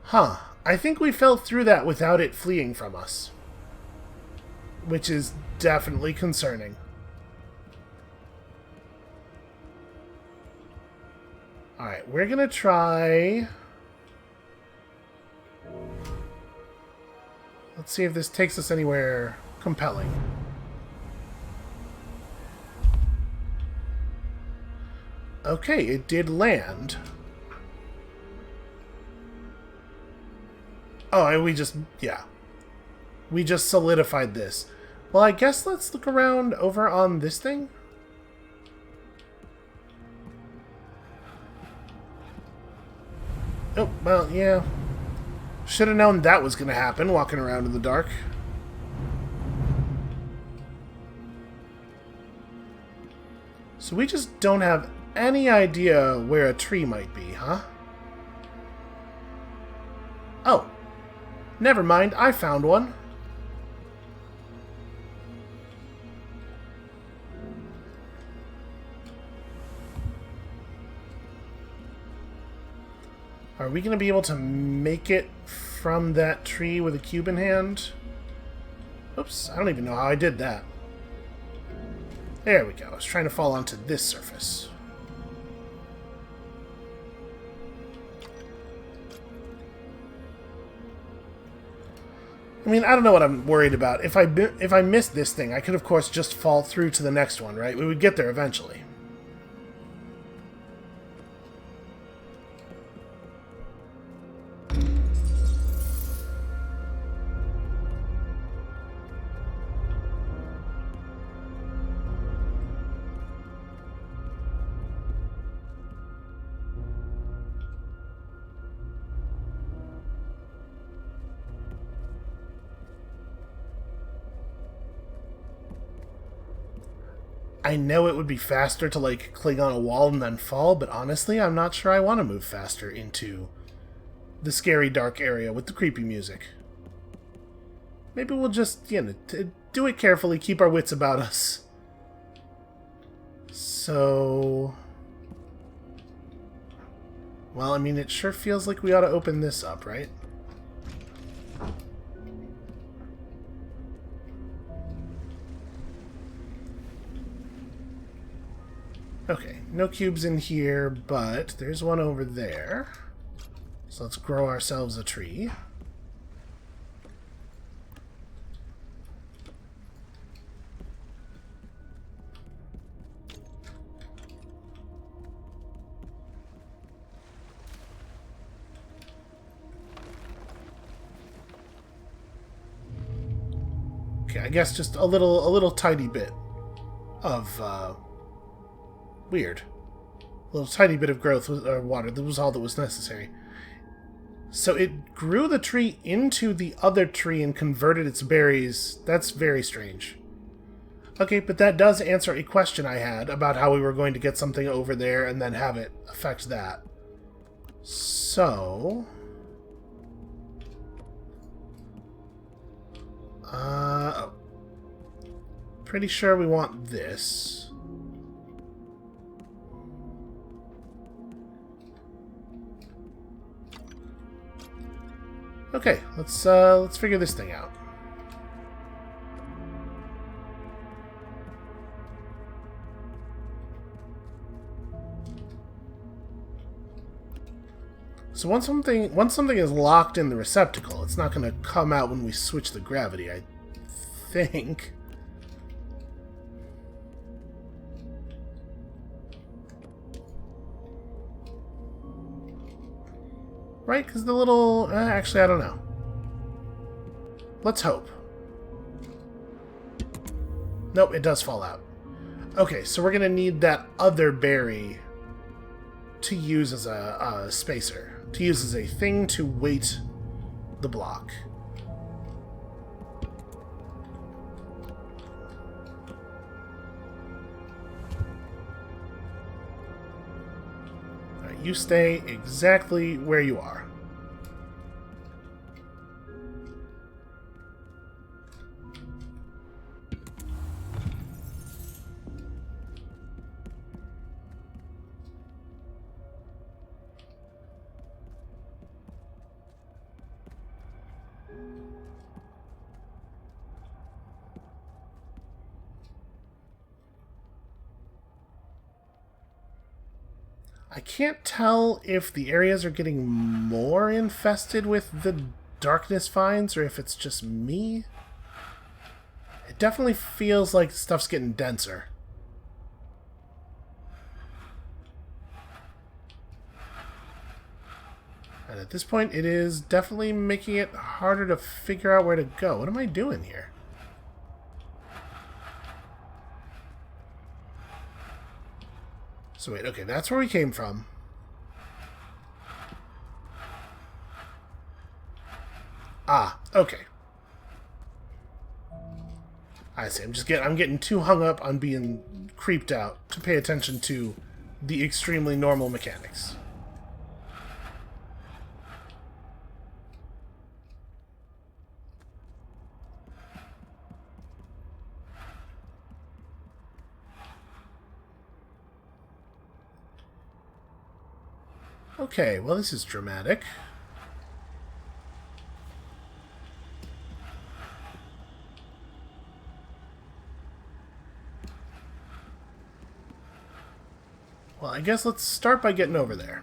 Huh. I think we fell through that without it fleeing from us. Which is definitely concerning. Alright, we're gonna try... Let's see if this takes us anywhere compelling. Okay, it did land. Oh, and we just... yeah. We just solidified this. Well, I guess let's look around over on this thing. Oh, well, yeah. Should have known that was going to happen, walking around in the dark. So we just don't have any idea where a tree might be, huh? Oh. Never mind, I found one. Are we going to be able to make it from that tree with a cube in hand? Oops, I don't even know how I did that. There we go. I was trying to fall onto this surface. I mean, I don't know what I'm worried about. If I missed this thing, I could, of course, just fall through to the next one, right? We would get there eventually. I know it would be faster to, like, cling on a wall and then fall, but honestly, I'm not sure I want to move faster into the scary, dark area with the creepy music. Maybe we'll just, you know, do it carefully, keep our wits about us. So... well, I mean, it sure feels like we ought to open this up, right? Okay, no cubes in here, but there's one over there. So let's grow ourselves a tree. Okay, I guess just a little tiny bit of weird. A little tiny bit of growth or water. That was all that was necessary. So it grew the tree into the other tree and converted its berries. That's very strange. Okay, but that does answer a question I had about how we were going to get something over there and then have it affect that. So... pretty sure we want this. Okay, let's figure this thing out. So once something is locked in the receptacle, it's not going to come out when we switch the gravity, I think. Right? Because the little... actually, I don't know. Let's hope. Nope, it does fall out. Okay, so we're going to need that other berry to use as a spacer. To use as a thing to weight the block. Alright, you stay exactly where you are. I can't tell if the areas are getting more infested with the darkness vines or if it's just me. It definitely feels like stuff's getting denser. And at this point, it is definitely making it harder to figure out where to go. What am I doing here? So wait, okay, that's where we came from. Ah, okay. I see. I'm getting too hung up on being creeped out to pay attention to the extremely normal mechanics. Okay, well, this is dramatic. Well, I guess let's start by getting over there.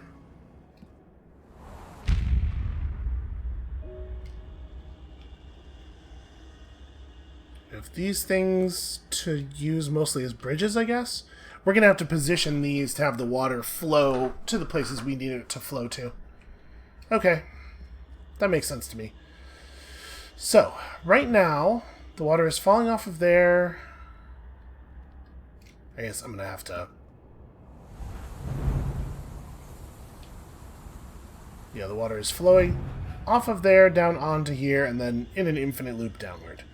If these things to use mostly as bridges, I guess, we're going to have to position these to have the water flow to the places we need it to flow to. Okay. That makes sense to me. So, right now, the water is falling off of there. I guess I'm going to have to... Yeah, the water is flowing off of there, down onto here, and then in an infinite loop downward.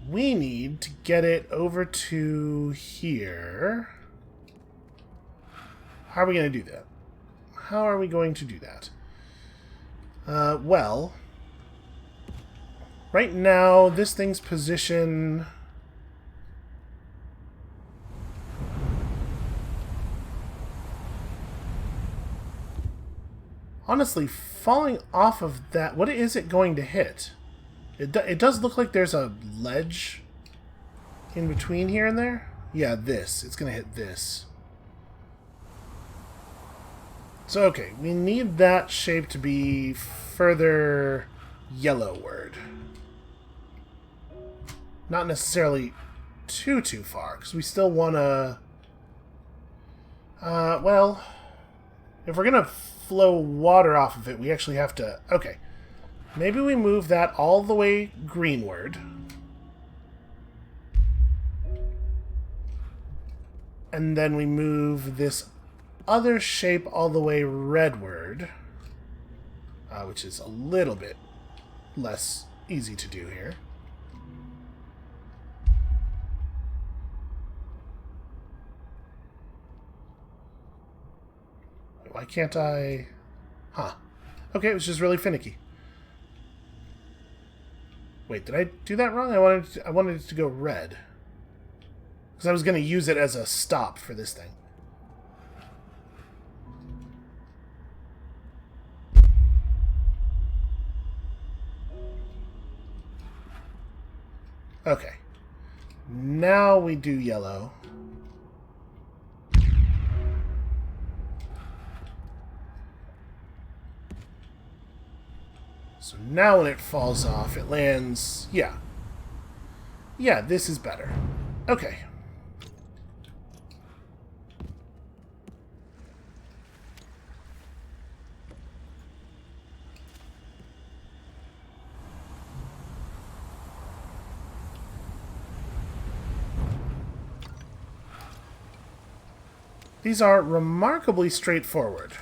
We need to get it over to here. How are we going to do that? How are we going to do that? Well, right now, this thing's position... Honestly, falling off of that, what is it going to hit? It does look like there's a ledge in between here and there. Yeah, this. It's going to hit this. So, okay, we need that shape to be further yellowward. Not necessarily too far, because we still want to... well, if we're going to flow water off of it, we actually have to... Okay, maybe we move that all the way greenward. And then we move this other shape all the way redward, which is a little bit less easy to do here. Why can't I... Huh. Okay, it was just really finicky. Wait, did I do that wrong? I wanted it to go red. Because I was going to use it as a stop for this thing. Okay. Now we do yellow. So now when it falls off, it lands... Yeah. Yeah, this is better. Okay. These are remarkably straightforward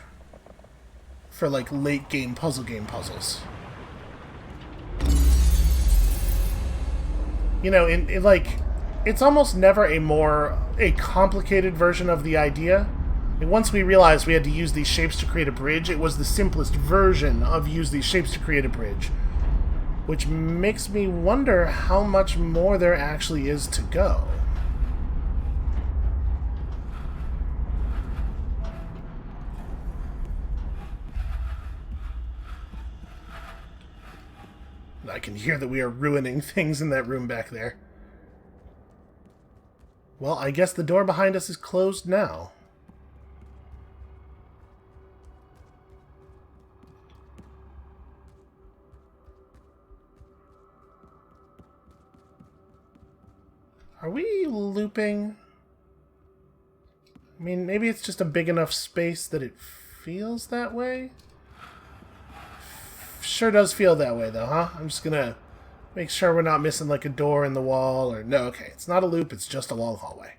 for, like, late game puzzles. You know, it's almost never a complicated version of the idea. And once we realized we had to use these shapes to create a bridge, it was the simplest version of use these shapes to create a bridge. Which makes me wonder how much more there actually is to go. I can hear that we are ruining things in that room back there. Well, I guess the door behind us is closed now. Are we looping? I mean, maybe it's just a big enough space that it feels that way? Sure does feel that way, though, huh? I'm just gonna make sure we're not missing, like, a door in the wall, or... No, okay, it's not a loop, it's just a long hallway.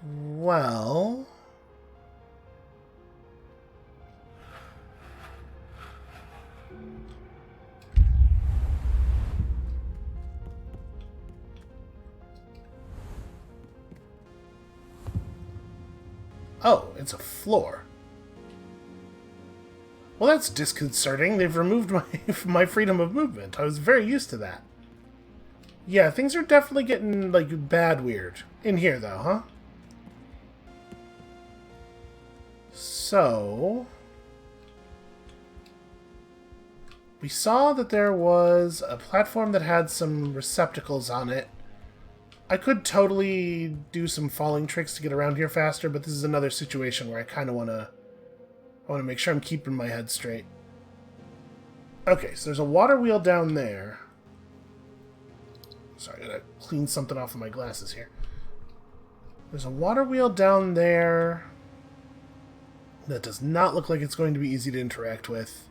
Well... Oh, it's a floor. Well, that's disconcerting. They've removed my freedom of movement. I was very used to that. Yeah, things are definitely getting, like, bad weird. In here, though, huh? So... we saw that there was a platform that had some receptacles on it. I could totally do some falling tricks to get around here faster, but this is another situation where I kind of want to make sure I'm keeping my head straight. Okay, so there's a water wheel down there. Sorry, I gotta clean something off of my glasses here. There's a water wheel down there that does not look like it's going to be easy to interact with.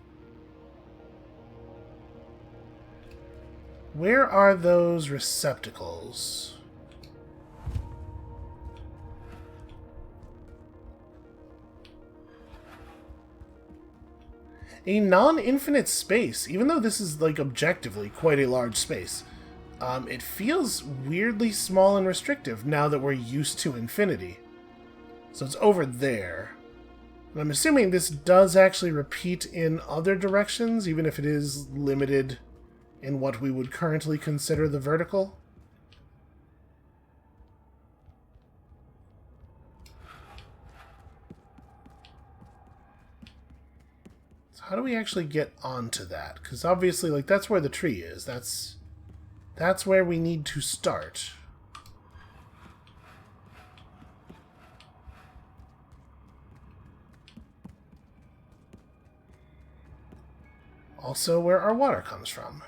Where are those receptacles? A non-infinite space, even though this is, like, objectively quite a large space. It feels weirdly small and restrictive now that we're used to infinity. So it's over there. And I'm assuming this does actually repeat in other directions, even if it is limited in what we would currently consider the vertical. How do we actually get onto that? Because obviously, like, that's where the tree is. That's where we need to start. Also, where our water comes from.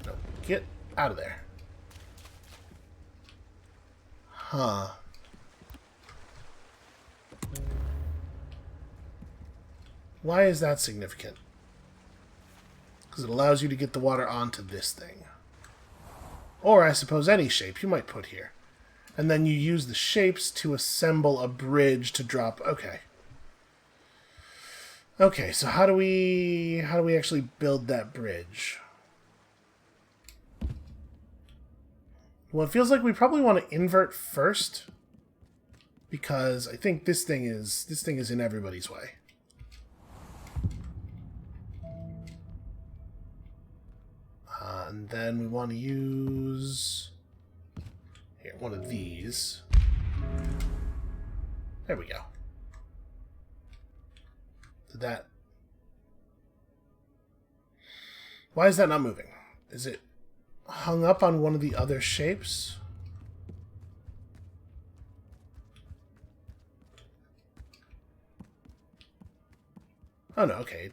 No, get out of there. Huh. Why is that significant? Because it allows you to get the water onto this thing. Or, I suppose, any shape you might put here. And then you use the shapes to assemble a bridge to drop... Okay. Okay, so how do we actually build that bridge? Well, it feels like we probably want to invert first. Because I think this thing is in everybody's way. And then we want to use... Here, one of these. There we go. Did that... Why is that not moving? Is it hung up on one of the other shapes? Oh no, okay.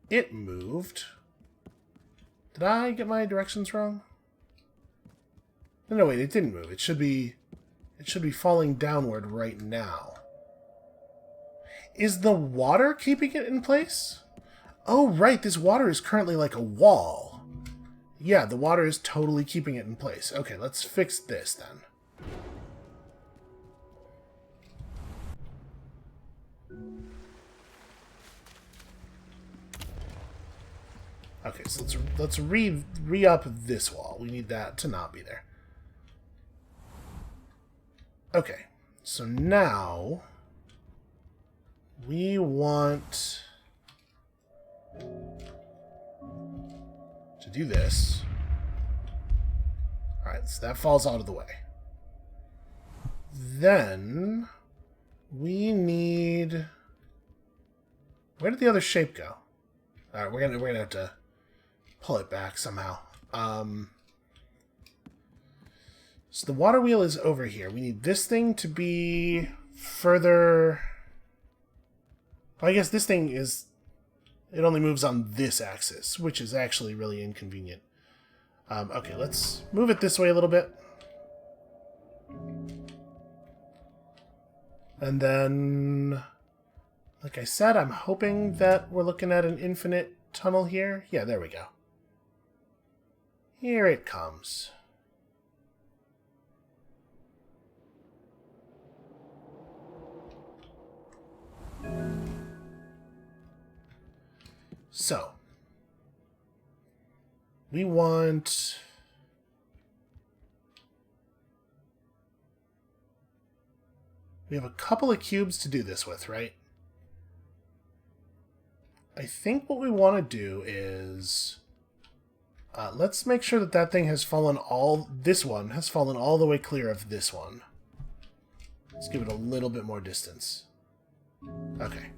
It moved. Did I get my directions wrong? No, wait, it didn't move. It should be falling downward right now. Is the water keeping it in place? Oh, right, this water is currently like a wall. Yeah, the water is totally keeping it in place. Okay, let's fix this then. Okay, so let's re-up this wall. We need that to not be there. Okay, so now we want to do this. Alright, so that falls out of the way. Then we need... Where did the other shape go? Alright, we're gonna have to pull it back somehow. So the water wheel is over here. We need this thing to be further... Well, I guess this thing is... It only moves on this axis, which is actually really inconvenient. Okay, let's move it this way a little bit. And then... Like I said, I'm hoping that we're looking at an infinite tunnel here. Yeah, there we go. Here it comes. So, we want... We have a couple of cubes to do this with, right? I think what we want to do is... let's make sure that that thing has fallen all... This one has fallen all the way clear of this one. Let's give it a little bit more distance. Okay.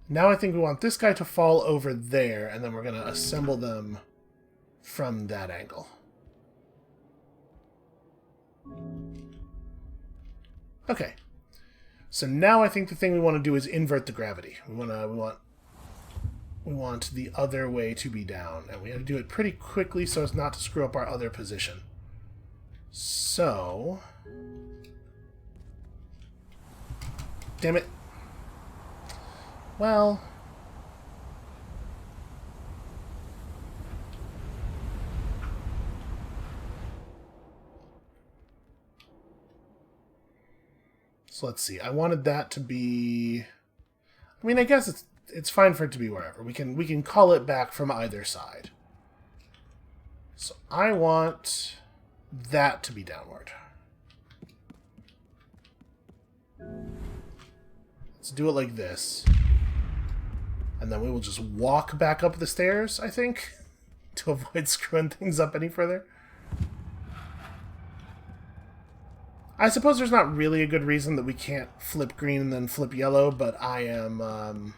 Now I think we want this guy to fall over there, and then we're going to assemble them from that angle. Okay. So now I think the thing we want to do is invert the gravity. We want the other way to be down, and we have to do it pretty quickly so as not to screw up our other position. So... Damn it. Well... So let's see. I wanted that to be... I mean, I guess it's fine for it to be wherever. We can call it back from either side. So I want that to be downward. Let's do it like this. And then we will just walk back up the stairs, I think, to avoid screwing things up any further. I suppose there's not really a good reason that we can't flip green and then flip yellow, but I am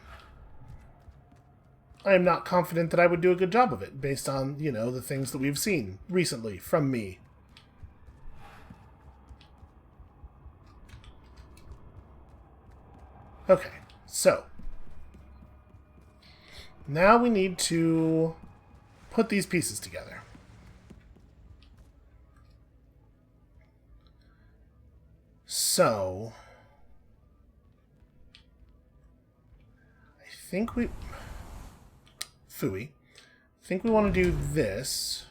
not confident that I would do a good job of it, based on, you know, the things that we've seen recently from me. Okay, so now we need to put these pieces together. So, I think we... Phooey. I think we want to do this.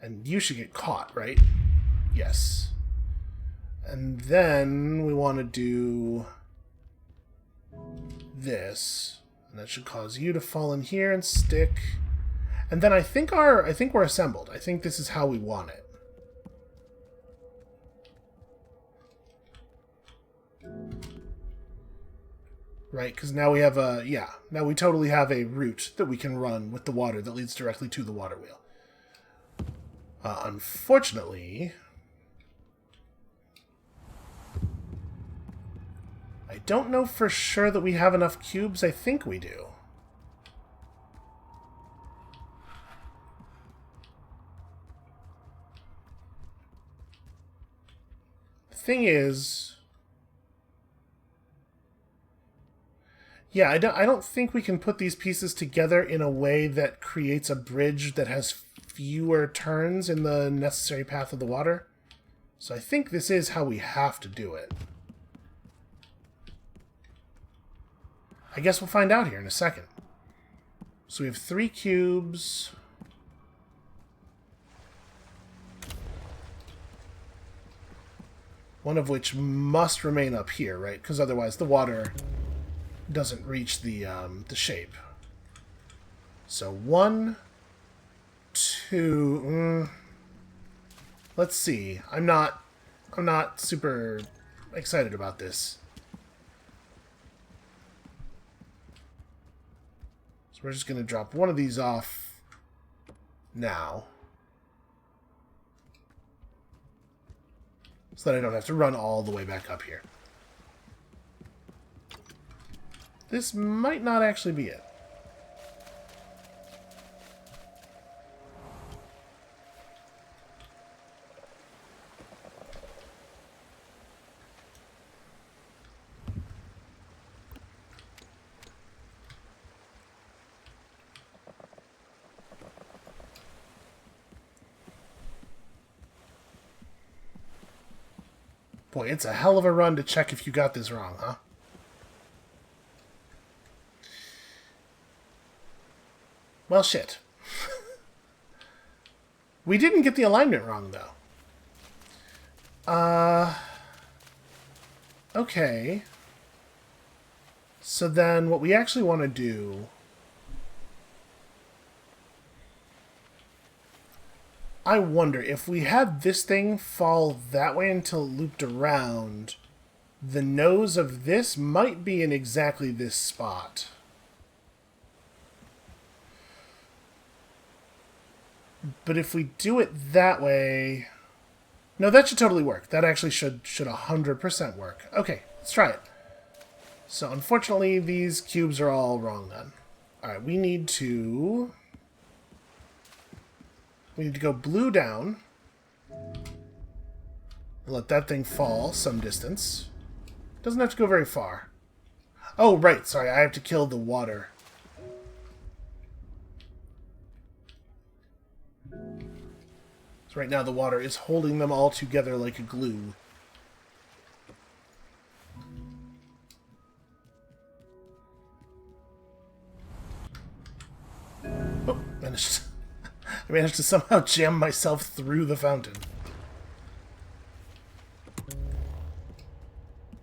And you should get caught, right? Yes. And then we want to do this. And that should cause you to fall in here and stick. And then I think we're assembled. I think this is how we want it. Right, because now we have a... Yeah, now we totally have a route that we can run with the water that leads directly to the water wheel. Unfortunately... I don't know for sure that we have enough cubes. I think we do. The thing is... Yeah, I don't think we can put these pieces together in a way that creates a bridge that has fewer turns in the necessary path of the water. So I think this is how we have to do it. I guess we'll find out here in a second. So we have 3 cubes. One of which must remain up here, right? Because otherwise the water doesn't reach the shape. So 1, 2... let's see. I'm not super excited about this. So we're just going to drop one of these off now. So that I don't have to run all the way back up here. This might not actually be it. Boy, it's a hell of a run to check if you got this wrong, huh? Well, shit. We didn't get the alignment wrong, though. Okay. So then what we actually want to do... I wonder, if we had this thing fall that way until it looped around, the nose of this might be in exactly this spot. But if we do it that way... No, that should totally work. That actually should 100% work. Okay, let's try it. So, unfortunately, these cubes are all wrong then. Alright, we need to go blue down. Let that thing fall some distance. Doesn't have to go very far. Oh, right, sorry, I have to kill the water. So right now the water is holding them all together like a glue. Oh, I managed to somehow jam myself through the fountain.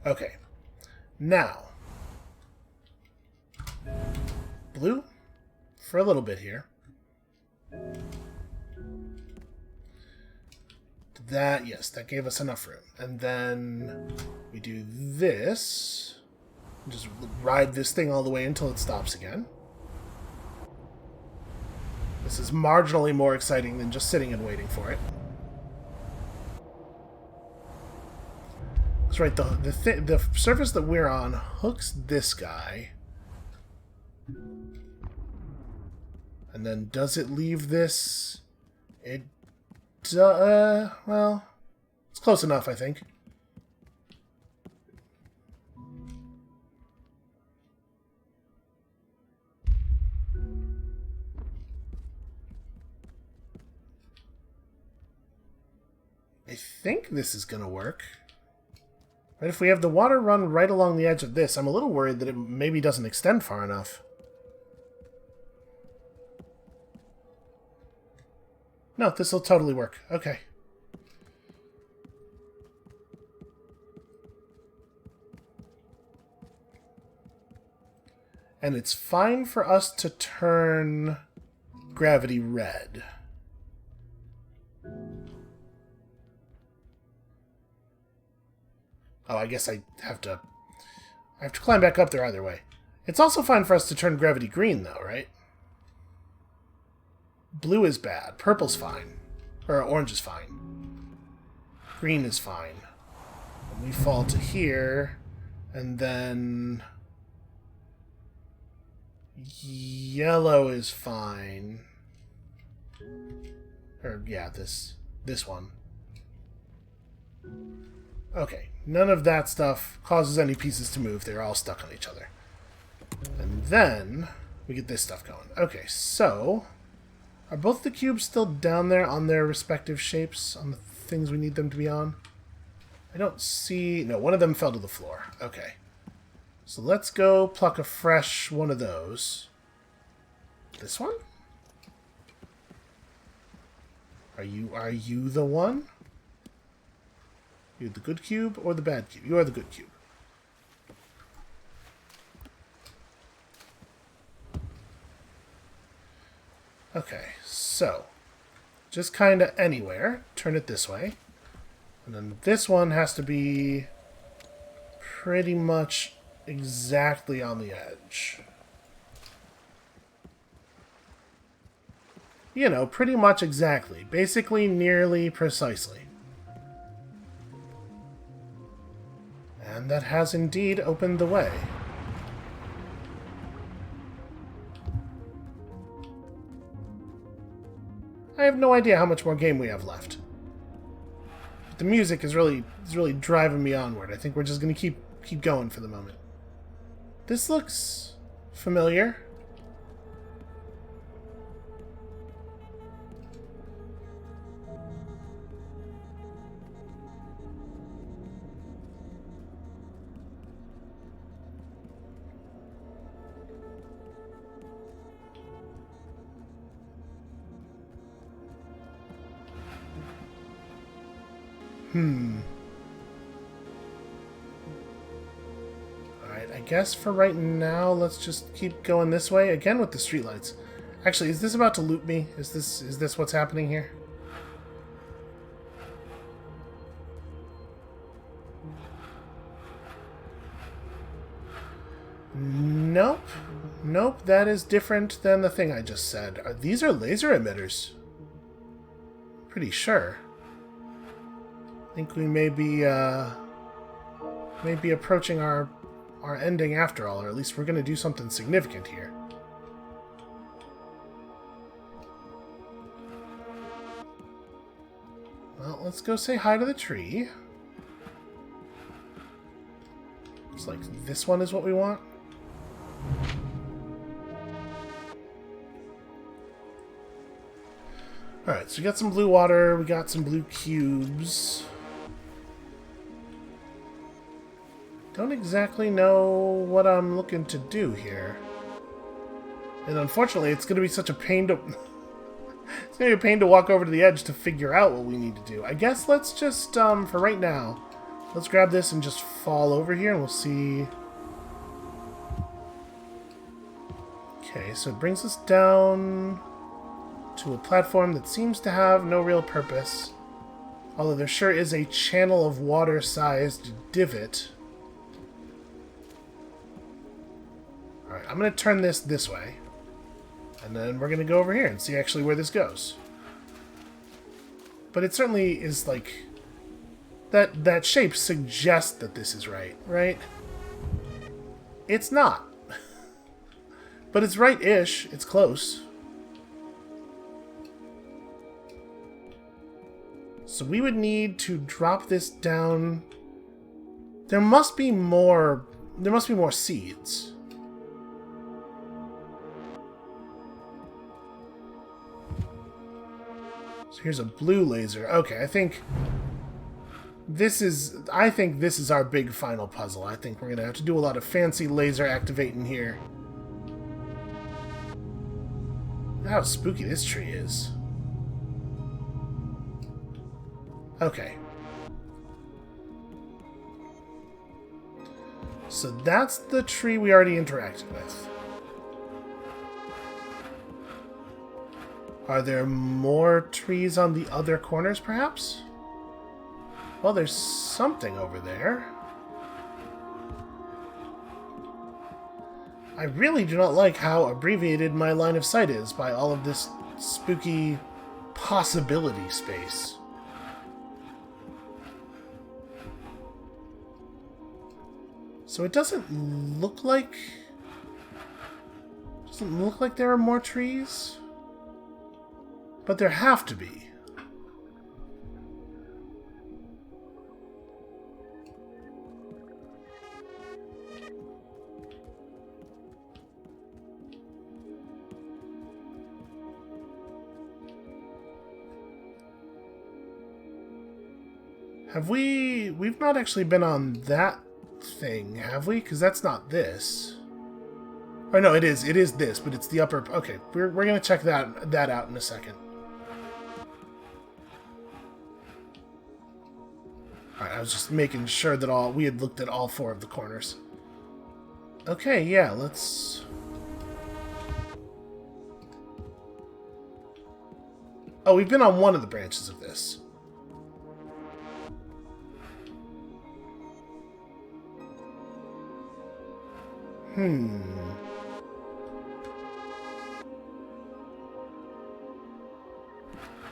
Okay. Now. Blue? For a little bit here. That, yes, that gave us enough room. And then we do this. Just ride this thing all the way until it stops again. This is marginally more exciting than just sitting and waiting for it. That's right, the surface that we're on hooks this guy. And then does it leave this? It well, it's close enough, I think. I think this is going to work. But if we have the water run right along the edge of this, I'm a little worried that it maybe doesn't extend far enough. No, this will totally work. Okay. And it's fine for us to turn gravity red. Oh, I guess I have to climb back up there either way. It's also fine for us to turn gravity green, though, right? Blue is bad. Purple's fine. Or orange is fine. Green is fine. And we fall to here, and then yellow is fine. Or, yeah, this one. Okay, none of that stuff causes any pieces to move. They're all stuck on each other. And then we get this stuff going. Okay, so are both the cubes still down there on their respective shapes, on the things we need them to be on? I don't see... No, one of them fell to the floor. Okay. So let's go pluck a fresh one of those. This one? Are you the one? You the good cube or the bad cube? You are the good cube. Okay, so just kind of anywhere. Turn it this way. And then this one has to be pretty much exactly on the edge. You know, pretty much exactly. Basically, nearly precisely. And that has indeed opened the way. I have no idea how much more game we have left. But the music is really driving me onward. I think we're just going to keep going for the moment. This looks familiar. Alright, I guess for right now, let's just keep going this way. Again with the streetlights. Actually, is this about to loop me? Is this what's happening here? Nope. Nope, that is different than the thing I just said. These are laser emitters. Pretty sure. I think we may be approaching our ending after all, or at least we're going to do something significant here. Well, let's go say hi to the tree. Looks like this one is what we want. Alright, so we got some blue water, we got some blue cubes. Don't exactly know what I'm looking to do here. And unfortunately, it's going to be such a pain to... it's going to be a pain to walk over to the edge to figure out what we need to do. I guess let's just, for right now, let's grab this and just fall over here and we'll see... Okay, so it brings us down to a platform that seems to have no real purpose. Although there sure is a channel of water-sized divot. Alright, I'm going to turn this way. And then we're going to go over here and see actually where this goes. But it certainly is like... That shape suggests that this is right, right? It's not. But it's right-ish. It's close. So we would need to drop this down. There must be more seeds. So here's a blue laser. Okay, I think this is our big final puzzle. I think we're going to have to do a lot of fancy laser activating here. Look how spooky this tree is. Okay. So that's the tree we already interacted with. Are there more trees on the other corners, perhaps? Well, there's something over there. I really do not like how abbreviated my line of sight is by all of this spooky possibility space. So it doesn't look like there are more trees, but there have to be. We've not actually been on that thing, have we? Because that's not this. Or no, it is. It is this, but it's the upper... Okay, we're going to check that out in a second. Alright, I was just making sure that we had looked at all 4 of the corners. Okay, yeah, let's... Oh, we've been on one of the branches of this.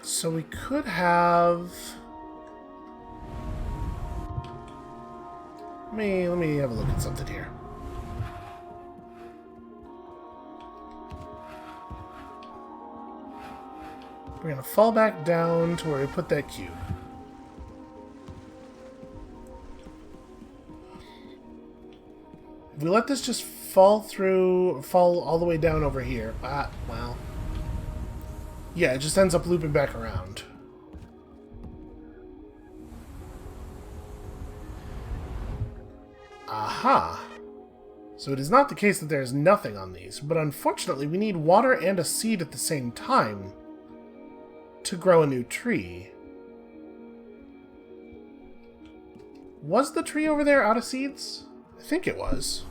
So we could have... Let me have a look at something here. We're going to fall back down to where we put that cube. If we let this just fall all the way down over here, well... Yeah, it just ends up looping back around. Aha! So it is not the case that there is nothing on these, but unfortunately we need water and a seed at the same time to grow a new tree. Was the tree over there out of seeds? I think it was.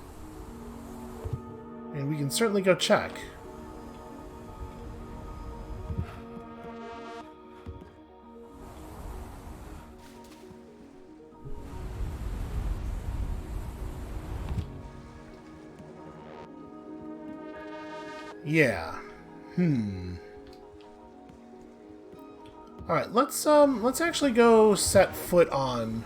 And we can certainly go check. Yeah. Alright, let's actually go set foot on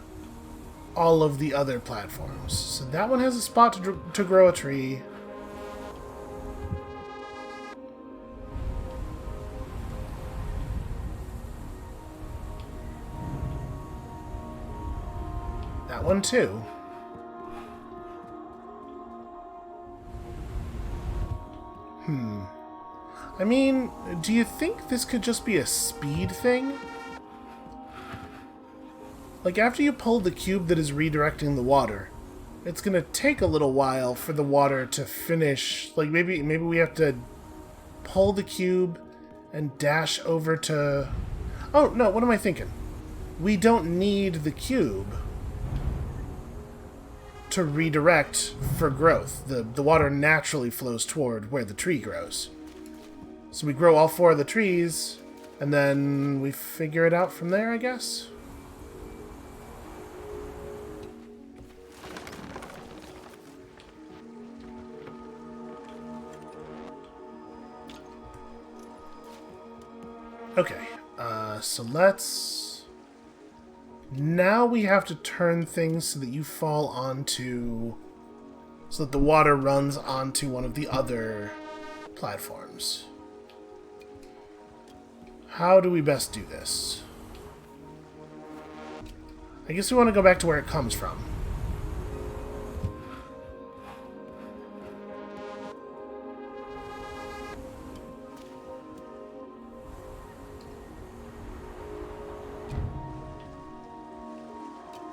all of the other platforms. So that one has a spot to grow a tree. That one too. I mean, do you think this could just be a speed thing? Like, after you pull the cube that is redirecting the water, it's gonna take a little while for the water to finish. Like, maybe we have to pull the cube and dash over to... Oh, no, what am I thinking? We don't need the cube to redirect for growth. The water naturally flows toward where the tree grows. So we grow all 4 of the trees, and then we figure it out from there, I guess? Okay, so let's... Now we have to turn things so that you fall onto... So that the water runs onto one of the other platforms. How do we best do this? I guess we want to go back to where it comes from.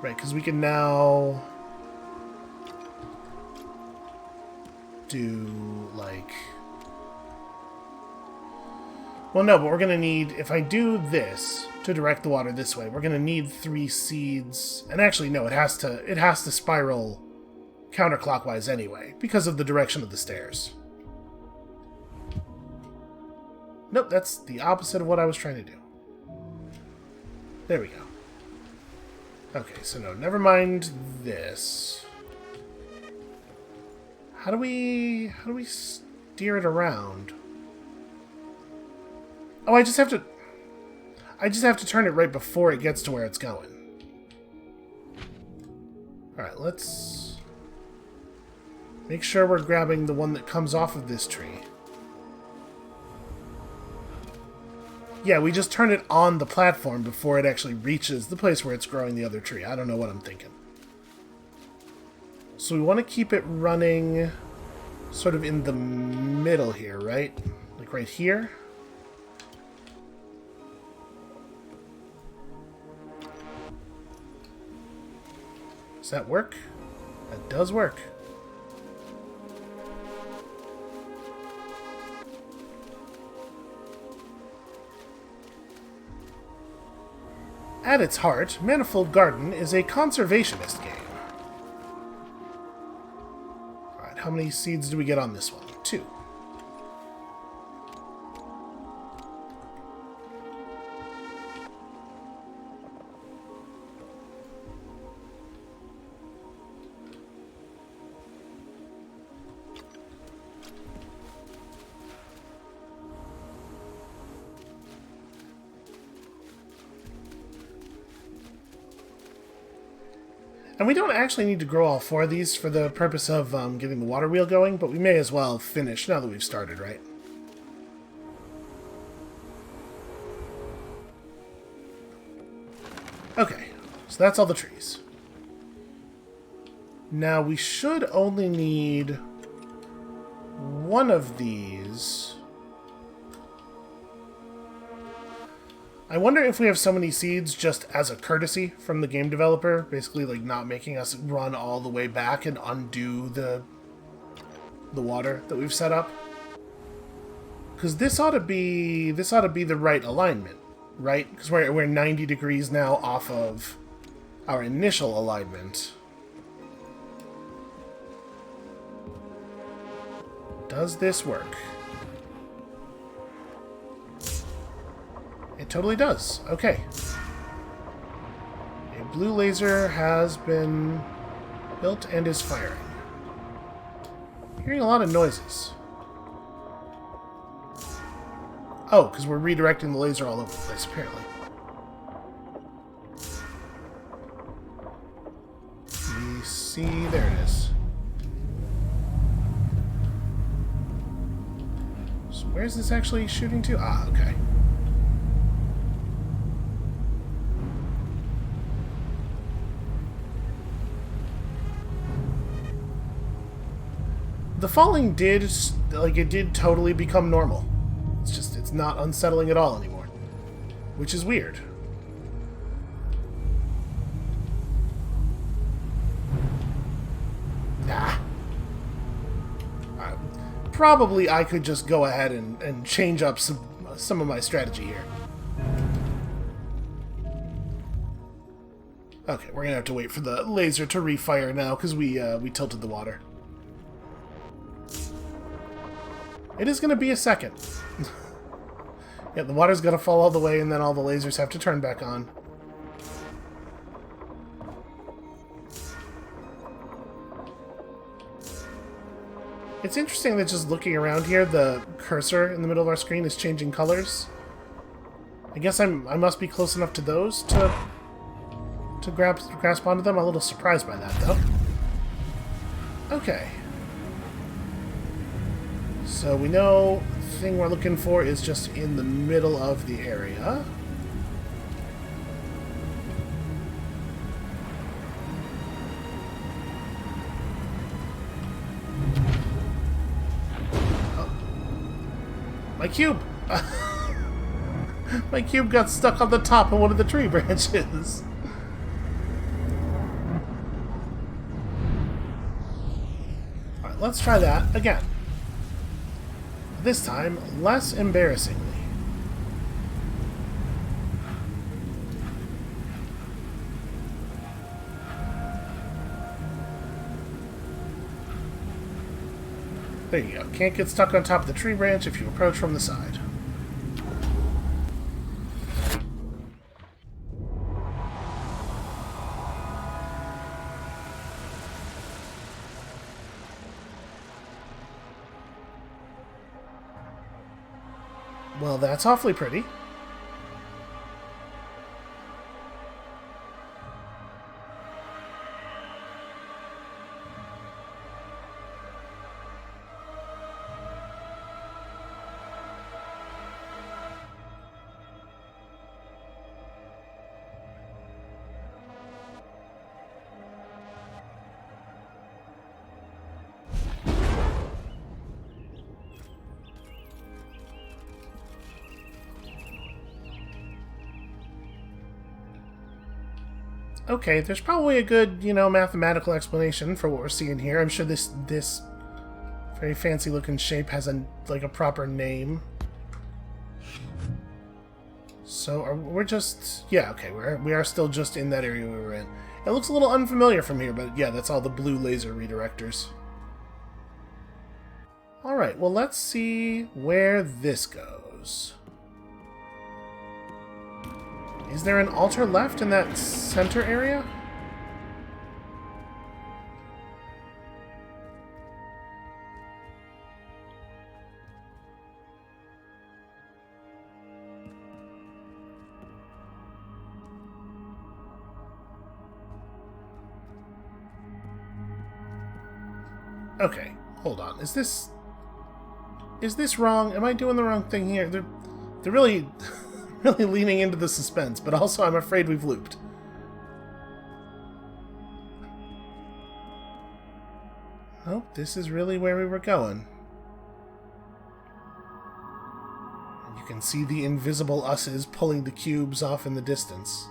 Right, because we can now do, like... Well, no, but we're going to need... If I do this to direct the water this way, we're going to need 3 seeds. And actually, no, it has to spiral counterclockwise anyway, because of the direction of the stairs. Nope, that's the opposite of what I was trying to do. There we go. Okay, so no, never mind this. How do we steer it around? Oh, I just have to turn it right before it gets to where it's going. Alright, let's make sure we're grabbing the one that comes off of this tree. Yeah, we just turn it on the platform before it actually reaches the place where it's growing the other tree. I don't know what I'm thinking. So we want to keep it running sort of in the middle here, right? Like right here. Does that work? That does work. At its heart, Manifold Garden is a conservationist game. Alright, how many seeds do we get on this one? 2. And we don't actually need to grow all 4 of these for the purpose of getting the water wheel going, but we may as well finish now that we've started, right? Okay, so that's all the trees. Now we should only need 1 of these. I wonder if we have so many seeds just as a courtesy from the game developer, basically like not making us run all the way back and undo the water that we've set up. Because this ought to be the right alignment, right? Because we're 90 degrees now off of our initial alignment. Does this work? It totally does. Okay. A blue laser has been built and is firing. Hearing a lot of noises. Oh, because we're redirecting the laser all over the place, apparently. We see... there it is. So where's this actually shooting to? Ah, okay. The falling did totally become normal. It's just, it's not unsettling at all anymore. Which is weird. Probably I could just go ahead and change up some of my strategy here. Okay, we're gonna have to wait for the laser to refire now, because we tilted the water. It is going to be a second. Yeah, the water's going to fall all the way, and then all the lasers have to turn back on. It's interesting that just looking around here, the cursor in the middle of our screen is changing colors. I guess I must be close enough to those to grasp onto them. I'm a little surprised by that, though. Okay. So we know the thing we're looking for is just in the middle of the area. Oh. My cube! My cube got stuck on the top of one of the tree branches. Alright, let's try that again. This time, less embarrassingly. There you go. Can't get stuck on top of the tree branch if you approach from the side. Well, that's awfully pretty. Okay, there's probably a good, mathematical explanation for what we're seeing here. I'm sure this very fancy looking shape has a proper name. So we're just... Yeah, okay, we are still just in that area we were in. It looks a little unfamiliar from here, but yeah, that's all the blue laser redirectors. Alright, well let's see where this goes. Is there an altar left in that center area? Okay, hold on. Is this wrong? Am I doing the wrong thing here? They're really really leaning into the suspense, but also I'm afraid we've looped. Oh, this is really where we were going. And you can see the invisible us's pulling the cubes off in the distance.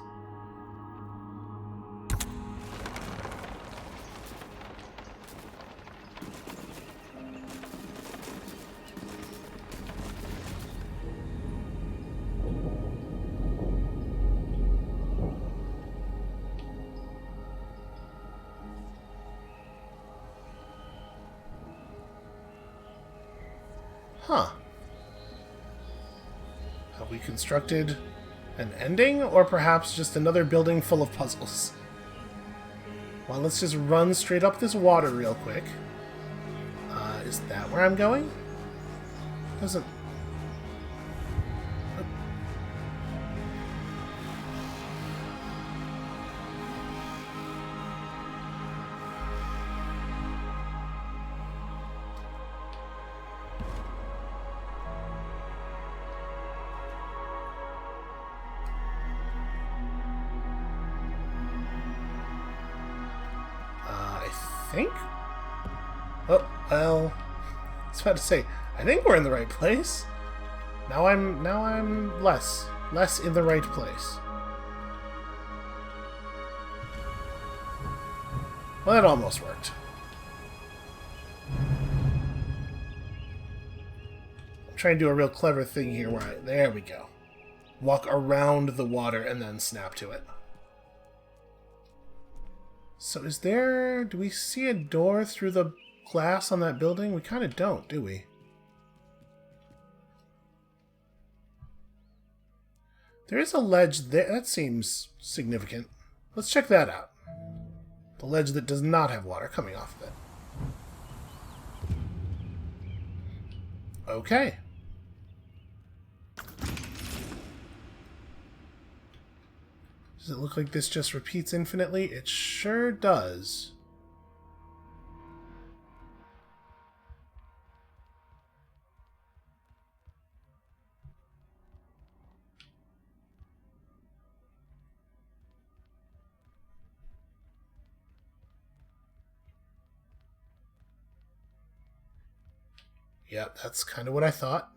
Huh. Have we constructed an ending, or perhaps just another building full of puzzles? Well, let's just run straight up this water real quick. Is that where I'm going? Doesn't... think? Oh, well, I was about to say, I think we're in the right place. Now I'm less in the right place. Well, that almost worked. I'm trying to do a real clever thing here where there we go. Walk around the water and then snap to it. So do we see a door through the glass on that building? We kind of don't, do we? There is a ledge there. That seems significant. Let's check that out. The ledge that does not have water coming off of it. Okay. Does it look like this just repeats infinitely? It sure does. Yep, that's kind of what I thought.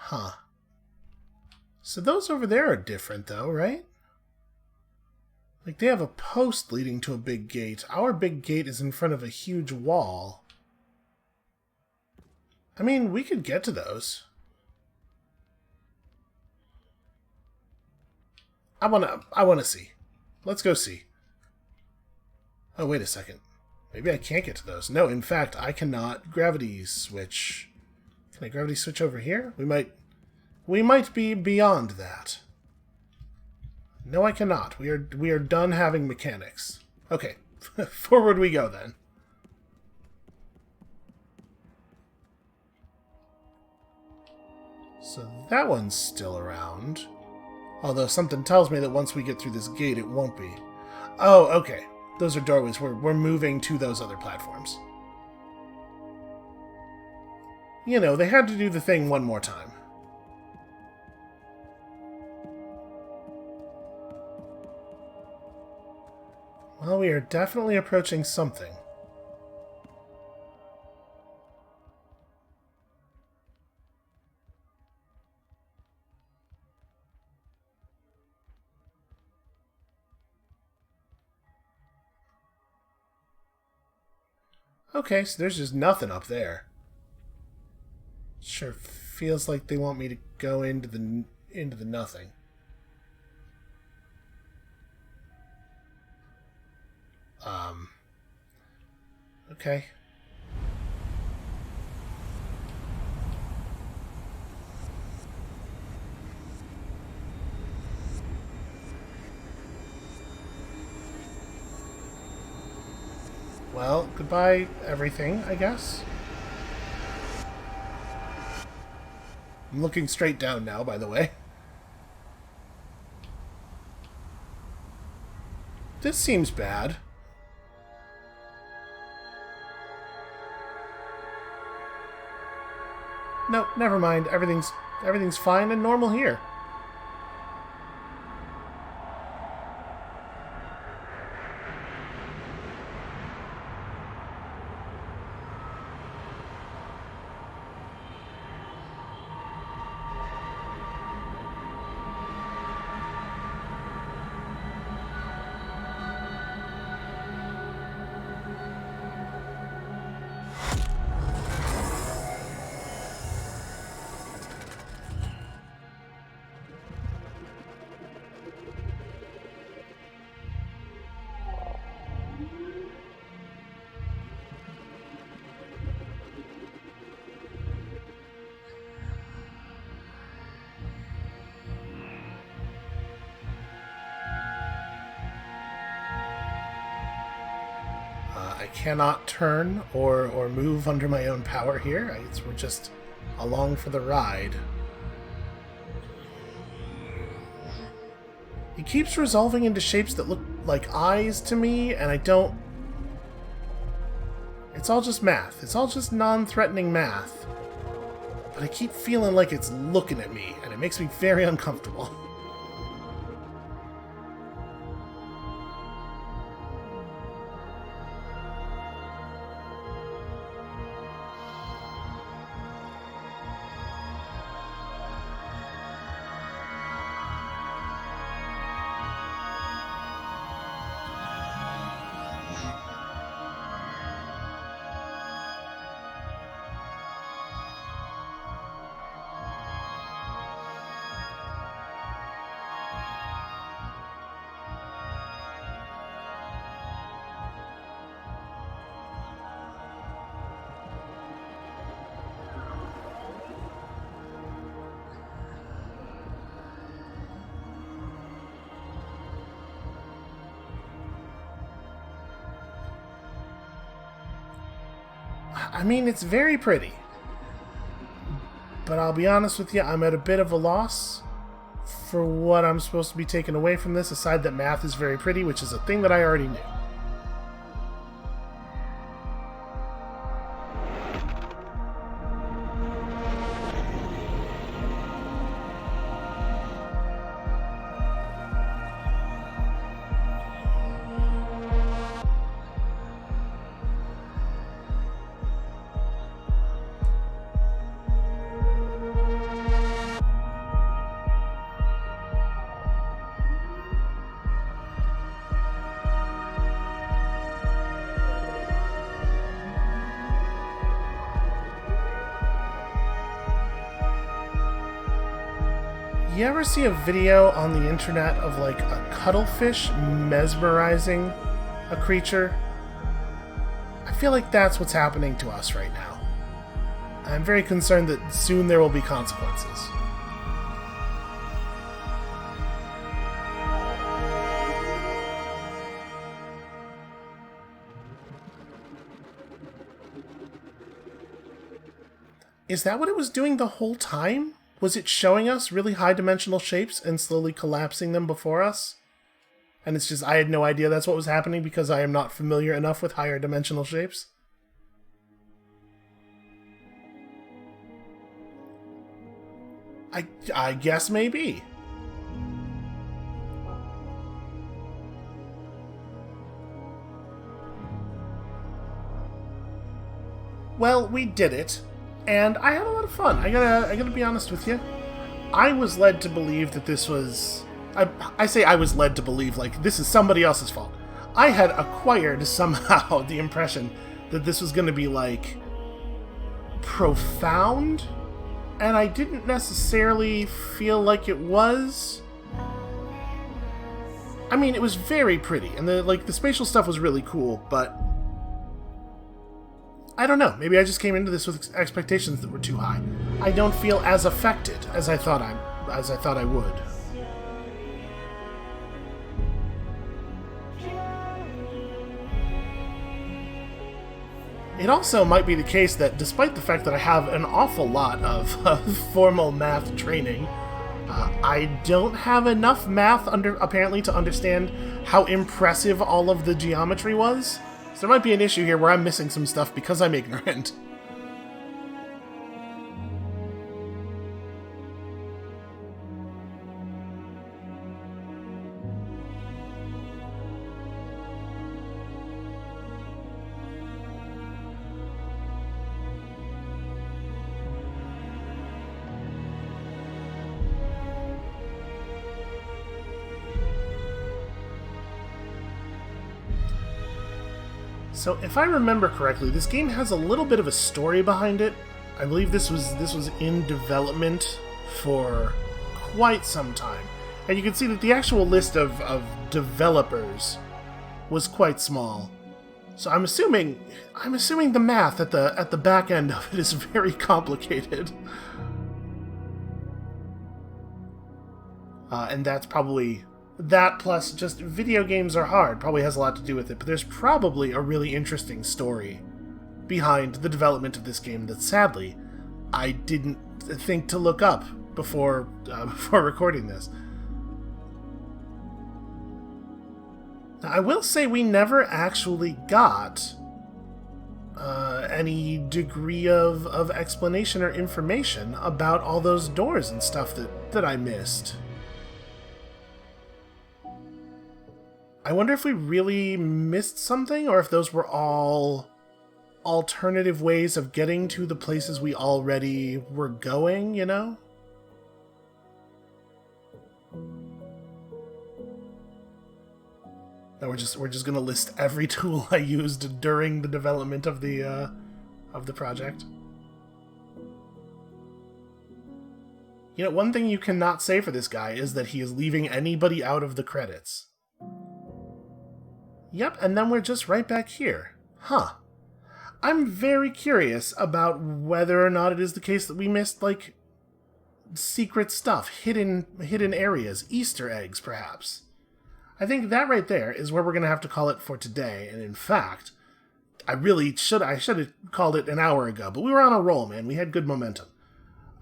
Huh. So those over there are different, though, right? Like, they have a post leading to a big gate. Our big gate is in front of a huge wall. I mean, we could get to those. I wanna see. Let's go see. Oh, wait a second. Maybe I can't get to those. No, in fact, I cannot gravity switch. Can I gravity switch over here? We might be beyond that. No, I cannot. We are done having mechanics. Okay, forward we go then. So that one's still around. Although something tells me that once we get through this gate, it won't be. Oh, okay. Those are doorways. We're moving to those other platforms. You know, they had to do the thing one more time. Well, we are definitely approaching something. Okay, so there's just nothing up there. Sure feels like they want me to go into the nothing. Okay. Well, goodbye everything, I guess. I'm looking straight down now, by the way. This seems bad. No, never mind. Everything's fine and normal here. I cannot turn or move under my own power here. We're just along for the ride. He keeps resolving into shapes that look like eyes to me, and I don't... It's all just math. It's all just non-threatening math. But I keep feeling like it's looking at me, and it makes me very uncomfortable. I mean, it's very pretty. But I'll be honest with you, I'm at a bit of a loss for what I'm supposed to be taking away from this, aside that math is very pretty, which is a thing that I already knew. You ever see a video on the internet of like a cuttlefish mesmerizing a creature? I feel like that's what's happening to us right now. I'm very concerned that soon there will be consequences. Is that what it was doing the whole time? Was it showing us really high-dimensional shapes and slowly collapsing them before us? And it's just, I had no idea that's what was happening because I am not familiar enough with higher dimensional shapes? I guess maybe. Well, we did it. And I had a lot of fun. I gotta be honest with you. I was led to believe that this was... I say I was led to believe, like, this is somebody else's fault. I had acquired, somehow, the impression that this was going to be, like, profound, and I didn't necessarily feel like it was. I mean, it was very pretty, and the spatial stuff was really cool, but I don't know. Maybe I just came into this with expectations that were too high. I don't feel as affected as I thought I would. It also might be the case that, despite the fact that I have an awful lot of formal math training, I don't have enough math apparently to understand how impressive all of the geometry was. So there might be an issue here where I'm missing some stuff because I'm ignorant. So, if I remember correctly, this game has a little bit of a story behind it. I believe this was in development for quite some time. And you can see that the actual list of developers was quite small. So I'm assuming the math at the back end of it is very complicated. And that's probably... That plus just video games are hard probably has a lot to do with it, but there's probably a really interesting story behind the development of this game that sadly I didn't think to look up before recording this. Now, I will say we never actually got any degree of explanation or information about all those doors and stuff that I missed. I wonder if we really missed something, or if those were all alternative ways of getting to the places we already were going, you know? Now we're just gonna list every tool I used during the development of the project. You know, one thing you cannot say for this guy is that he is leaving anybody out of the credits. Yep, and then we're just right back here. Huh. I'm very curious about whether or not it is the case that we missed, like, secret stuff, hidden areas, Easter eggs, perhaps. I think that right there is where we're going to have to call it for today, and in fact, I should have called it an hour ago, but we were on a roll, man. We had good momentum.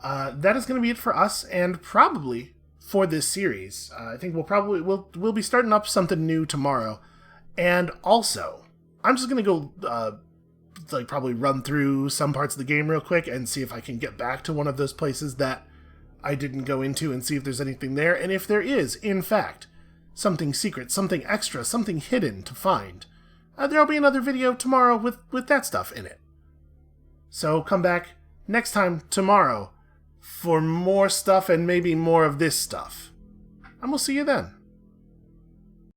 That is going to be it for us, and probably for this series. I think we'll be starting up something new tomorrow. And also, I'm just going to go, probably run through some parts of the game real quick and see if I can get back to one of those places that I didn't go into and see if there's anything there. And if there is, in fact, something secret, something extra, something hidden to find, there'll be another video tomorrow with that stuff in it. So come back next time tomorrow for more stuff and maybe more of this stuff. And we'll see you then.